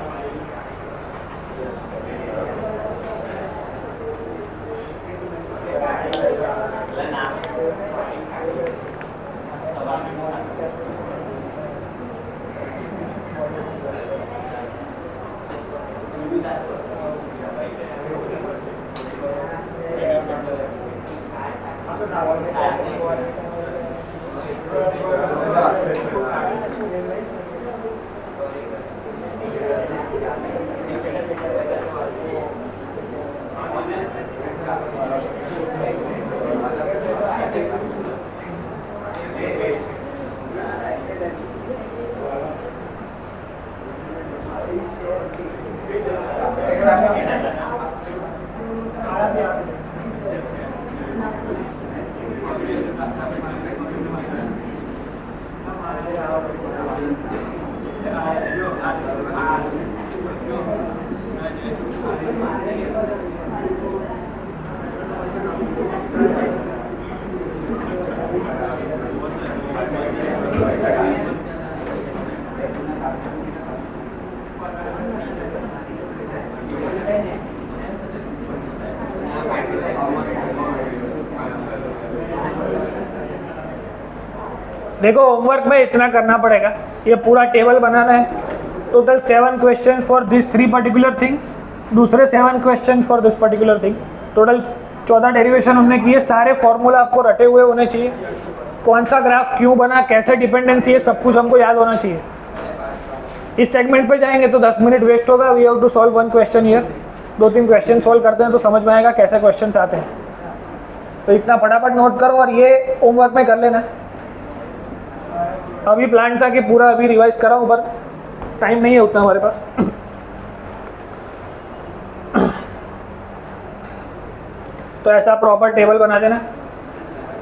देखो होमवर्क में इतना करना पड़ेगा, ये पूरा टेबल बनाना है। Total 7 question for this 3 particular thing, दूसरे 7 question for this particular thing. Total 14 derivation हमने किए, सारे फॉर्मूला आपको रटे हुए होने चाहिए। कौन सा ग्राफ क्यों बना, कैसे डिपेंडेंसी है, सब कुछ हमको याद होना चाहिए। इस सेगमेंट पे जाएंगे तो 10 मिनट वेस्ट होगा। We have to solve 1 question here. 2-3 question solve करते हैं तो समझ में आएगा कैसे क्वेश्चन आते हैं। तो इतना फटाफट नोट करो और ये होमवर्क में कर लेना। अभी प्लान था कि पूरा अभी रिवाइज कराऊं, पर टाइम नहीं है उतना हमारे पास। तो ऐसा प्रॉपर टेबल बना देना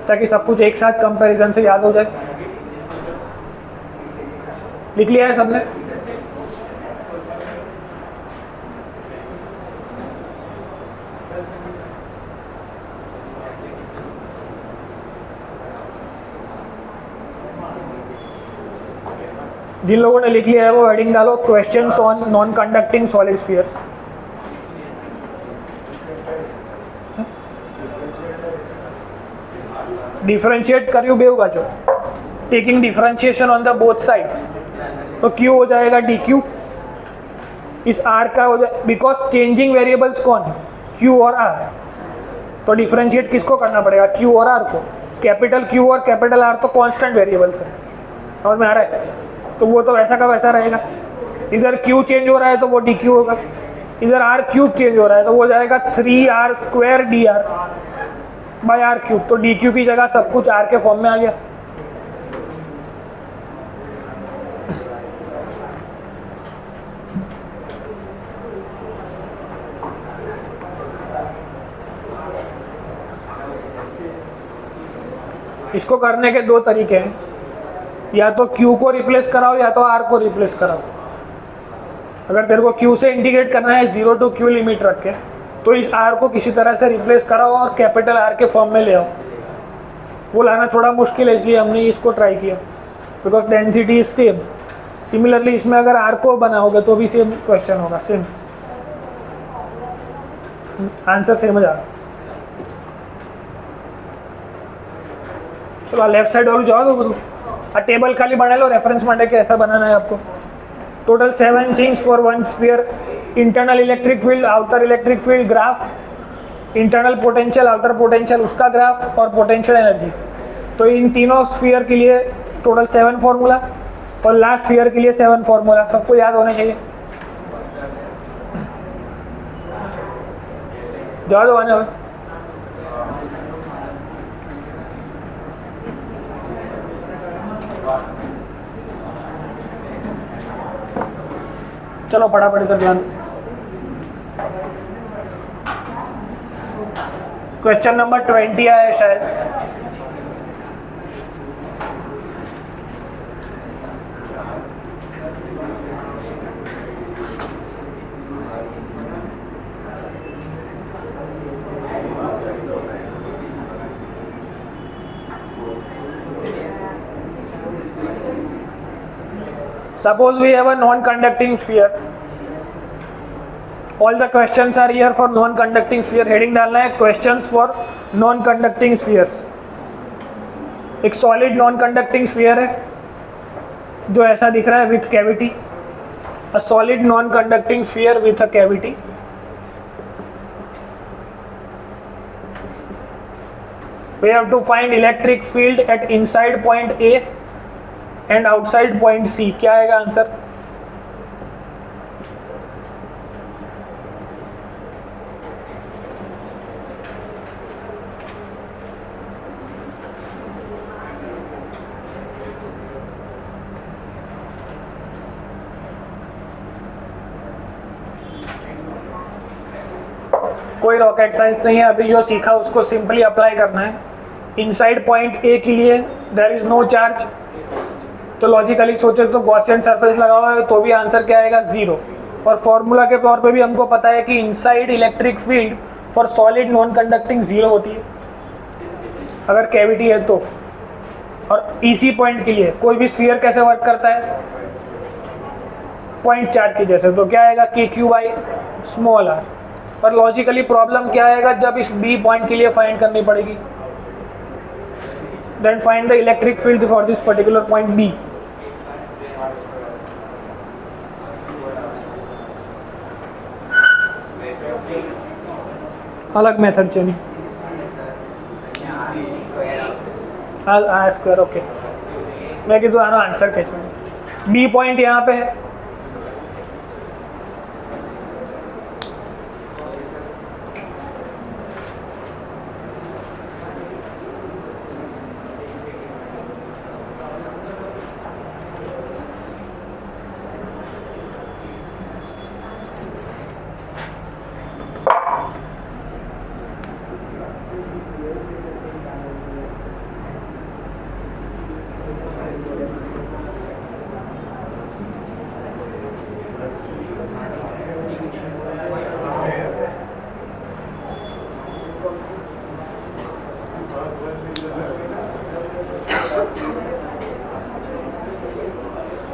ताकि सब कुछ एक साथ कंपैरिजन से याद हो जाए। लिख लिया है सबने? जिन लोगों ने लिख लिया है वो हेडिंग डालो, questions on non conducting solid spheres. Differentiate કર્યું બેઉ બાજુ, taking differentiation on the both sides, तो Q हो जाएगा dq, इस R का हो जाए, बिकॉज चेंजिंग वेरिएबल्स कौन है, Q और R। तो डिफरेंशिएट किसको करना पड़ेगा, Q और R को। कैपिटल Q और कैपिटल R तो कांस्टेंट वेरिएबल्स है, समझ में आ रहा है? तो वो तो वैसा का वैसा रहेगा। इधर Q चेंज हो रहा है तो वो dq होगा, इधर R क्यूब चेंज हो रहा है तो वो हो जाएगा 3r² dr by r cube. तो dq की जगह सब कुछ r के फॉर्म में आ गया। इसको करने के 2 तरीके हैं, या तो Q को रिप्लेस कराओ या तो R को रिप्लेस कराओ। अगर तेरे को Q से इंटीग्रेट करना है 0 to Q लिमिट रख के, तो इस R को किसी तरह से रिप्लेस कराओ और कैपिटल R के फॉर्म में ले आओ। वो लाना थोड़ा मुश्किल है, इसलिए हमने इसको ट्राई किया, because density is same. Similarly इसमें अगर R को बनाओगे तो भी सेम क्वेश्चन होगा, सेम आंसर सेम आ। चलो लेफ्ट साइड वालों जाओ तो बोलो, टेबल खाली बना लो, रेफरेंस मांडे के ऐसा बनाना है आपको। Total 7 things for 1 sphere, internal electric field, outer electric field graph, internal potential, outer potential उसका ग्राफ, और पोटेंशियल एनर्जी। तो इन तीनों स्फीयर के लिए टोटल 7 फॉर्मूला, और लास्ट स्फीयर के लिए 7 फॉर्मूला, सबको याद होने चाहिए। जाओ दो आने। चलो फटाफट इधर ध्यान। क्वेश्चन नंबर 20 आया है शायद। Suppose we have a non-conducting sphere. All the questions are here for non-conducting sphere. Heading डालना है questions for non-conducting spheres. एक solid non-conducting sphere है जो ऐसा दिख रहा है with cavity. A solid non-conducting sphere with a cavity. We have to find electric field at inside point A and outside point C. क्या आएगा आंसर? कोई रॉकेट साइंस नहीं है, अभी जो सीखा उसको सिंपली अप्लाई करना है। इनसाइड पॉइंट ए के लिए देयर इज नो चार्ज, तो लॉजिकली सोचे तो गॉसियन सरफेस लगा हुआ है तो भी आंसर क्या आएगा 0। और फॉर्मूला के तौर पे भी हमको पता है कि inside electric field for solid non conducting 0 होती है अगर कैविटी है तो। और इसी पॉइंट के लिए कोई भी स्फीयर कैसे वर्क करता है, पॉइंट चार्ज की जैसे, तो क्या आएगा KQ/r। पर लॉजिकली प्रॉब्लम क्या आएगा, जब इस बी पॉइंट के लिए फाइंड करनी पड़ेगी। Then find the electric field for this particular point B. अलग मेथड चाहिए, स्क्वायर। ओके, मैं कि दोनों आंसर कैसे, बी पॉइंट यहाँ पे है,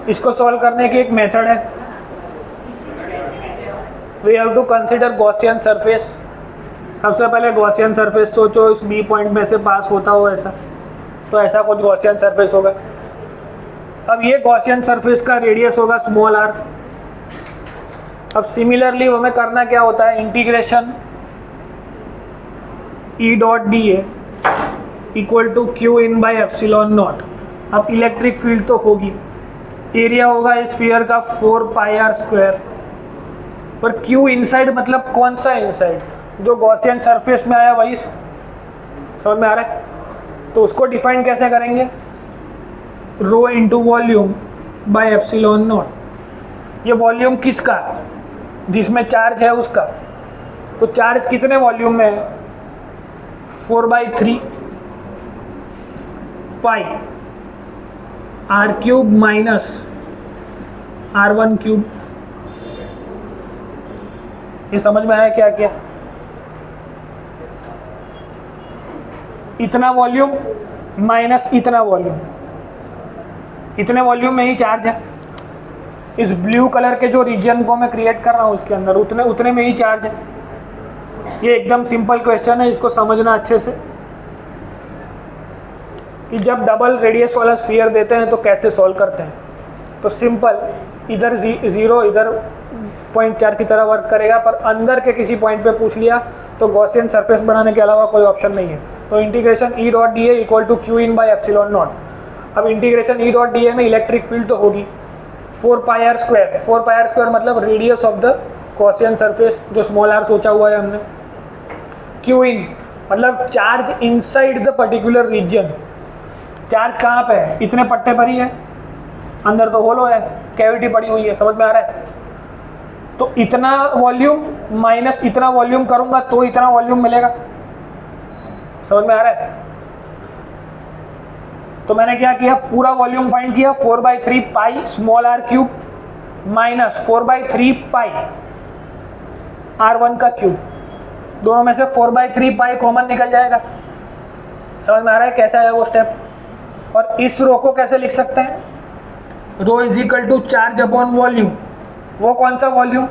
इसको सॉल्व करने की एक मेथड है। We have to consider Gaussian surface. सबसे पहले गॉसियन सरफेस सोचो, इस बी पॉइंट में से पास होता हो ऐसा, तो ऐसा कुछ गॉसियन सरफेस होगा। अब ये गॉसियन सरफेस का रेडियस होगा स्मॉल आर। अब सिमिलरली हमें करना क्या होता है, integration E dot D A equal to Q in by epsilon not. अब इलेक्ट्रिक फील्ड तो होगी, एरिया होगा स्फीयर का 4 पाई आर स्क्वायर, पर क्यू इनसाइड मतलब कौन सा इनसाइड, जो गॉसियन सरफेस में आया वही, समझ में आ रहा है। तो उसको डिफाइन कैसे करेंगे, rho into volume by epsilon naught. ये वॉल्यूम किसका, जिसमें चार्ज है उसका। तो चार्ज कितने वॉल्यूम में है, 4/3 pi R cube minus R1 cube. ये समझ में आया क्या क्या, इतना वॉल्यूम माइनस इतना वॉल्यूम, इतने वॉल्यूम में ही चार्ज है। इस ब्लू कलर के जो रीजन को मैं क्रिएट कर रहा हूँ उसके अंदर उतने में ही चार्ज है। ये एकदम सिंपल क्वेश्चन है, इसको समझना अच्छे से कि जब डबल रेडियस वाला स्फीयर देते हैं तो कैसे सॉल्व करते हैं। तो सिंपल, इधर 0 इधर 0.4 की तरह वर्क करेगा, पर अंदर के किसी पॉइंट पे पूछ लिया तो गॉसियन सरफेस बनाने के अलावा कोई ऑप्शन नहीं है। तो integration E dot D A equal to Q in by epsilon not. अब integration E dot D A में इलेक्ट्रिक फील्ड तो होगी 4 pi R square. 4 pi R square मतलब radius of the Gaussian surface, जो स्मॉल आर सोचा हुआ है हमने। क्यू इन मतलब charge inside the particular region. Charge कहाँ पे है, इतने पट्टे पर ही है, अंदर तो होलो है, कैविटी पड़ी हुई है, समझ में आ रहा है। तो इतना वॉल्यूम माइनस इतना वॉल्यूम करूंगा तो इतना वॉल्यूम मिलेगा, समझ में आ रहा है। तो मैंने क्या किया, पूरा वॉल्यूम फाइंड किया, 4/3 pi small R cube minus 4/3 pi R1 का क्यूब। दोनों में से 4/3 पाई कॉमन निकल जाएगा, समझ में आ रहा है कैसा है वो स्टेप। और इस रो को कैसे लिख सकते हैं, rho is equal to charge upon volume. वो कौन सा वॉल्यूम,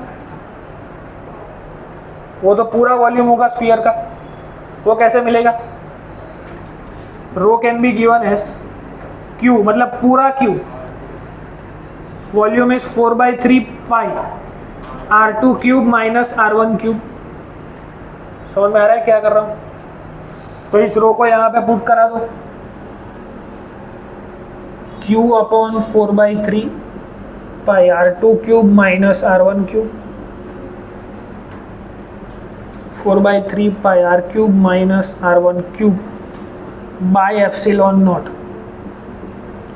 वो तो पूरा वॉल्यूम होगा स्फीयर का। वो कैसे मिलेगा, rho can be given as Q मतलब पूरा Q, volume is 4/3 pi R2 cube minus R1 cube. समझ में आ रहा है क्या कर रहा हूं। तो इस रो को यहाँ पे पुट करा दो, Q upon 4/3 pi R2 cube minus R1 cube, 4/3 pi R cube minus R1 cube by epsilon naught.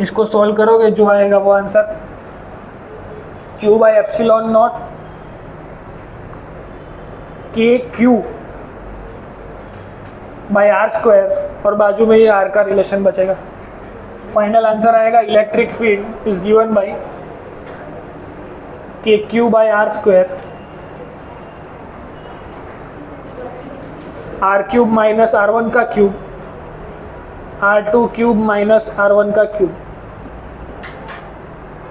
इसको सॉल्व करोगे जो आएगा वो answer, Q by epsilon naught K Q by R square, और बाजू में ये आर का रिलेशन बचेगा। फाइनल आंसर आएगा electric field is given by K Q by R square R cube minus R1 का cube R2 cube minus R1 का क्यूब।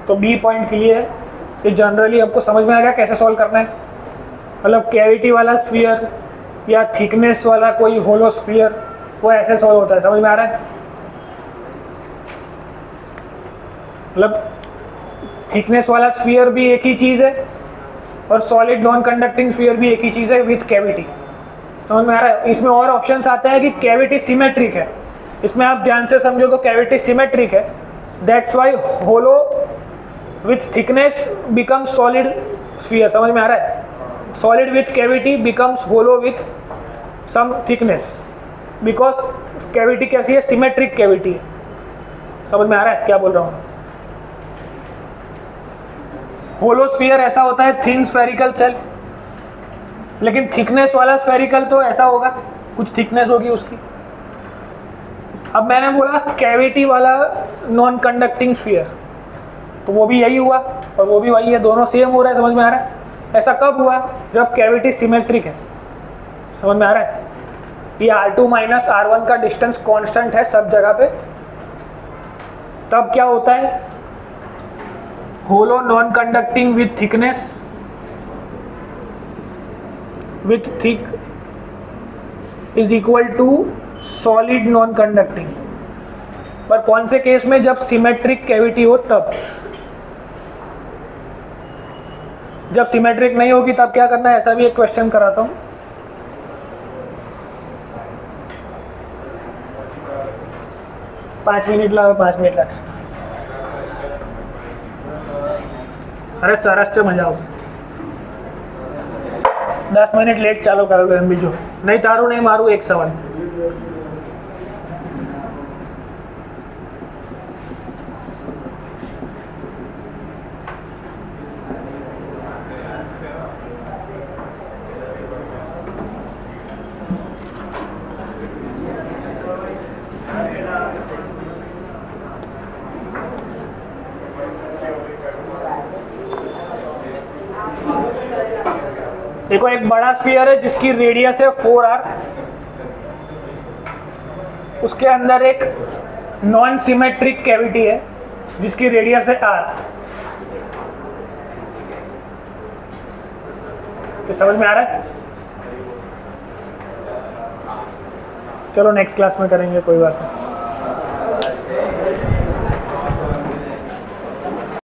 तो बी पॉइंट के लिए ये जनरली आपको समझ में आ गया कैसे सॉल्व करना है। मतलब कैविटी वाला स्फीयर या थिकनेस वाला कोई होलो स्फीयर, वो ऐसे सॉल्व होता है। समझ में आ रहा है? मतलब थिकनेस वाला स्फीयर भी एक ही चीज़ है और सॉलिड नॉन कंडक्टिंग स्फीयर भी एक ही चीज़ है विथ कैविटी। समझ में आ रहा है? इसमें और ऑप्शंस आते हैं कि कैविटी सिमेट्रिक है, इसमें आप ध्यान से समझो तो कैविटी सिमेट्रिक है, that's why hollow with thickness become solid sphere. समझ में आ रहा है? Solid with cavity becomes hollow with some thickness, because cavity कैसी है? सिमेट्रिक कैविटी है। समझ में आ रहा है क्या बोल रहा हूँ? होलो स्फीयर ऐसा होता है थिन स्फेरिकल सेल, लेकिन थिकनेस वाला स्फेरिकल तो ऐसा होगा, कुछ थिकनेस होगी उसकी। अब मैंने बोला कैविटी वाला नॉन कंडक्टिंग स्फीयर, तो वो भी यही हुआ और वो भी वही है, दोनों सेम हो रहा है। समझ में आ रहा है? ऐसा कब हुआ? जब कैविटी सिमेट्रिक है। समझ में आ रहा है? ये R2 माइनस R1 का डिस्टेंस कांस्टेंट है सब जगह पे, तब क्या होता है? Hollow non conducting with thickness with thick is equal to solid non conducting. पर कौन से केस में? जब सिमेट्रिक कैविटी हो तब। जब सिमेट्रिक नहीं होगी तब क्या करना है? ऐसा भी एक क्वेश्चन कराता हूं। पाँच मिनट लगा, 5 मिनट लगा। अरे मजा आओ, 10 मिनट लेट चालू करोगे हम भी जो नहीं तारू नहीं मारू एक सवाल। देखो एक बड़ा स्फीयर है जिसकी रेडियस है 4r, उसके अंदर एक नॉन सिमेट्रिक कैविटी है जिसकी रेडियस है r। तो समझ में आ रहा है? चलो नेक्स्ट क्लास में करेंगे, कोई बात नहीं।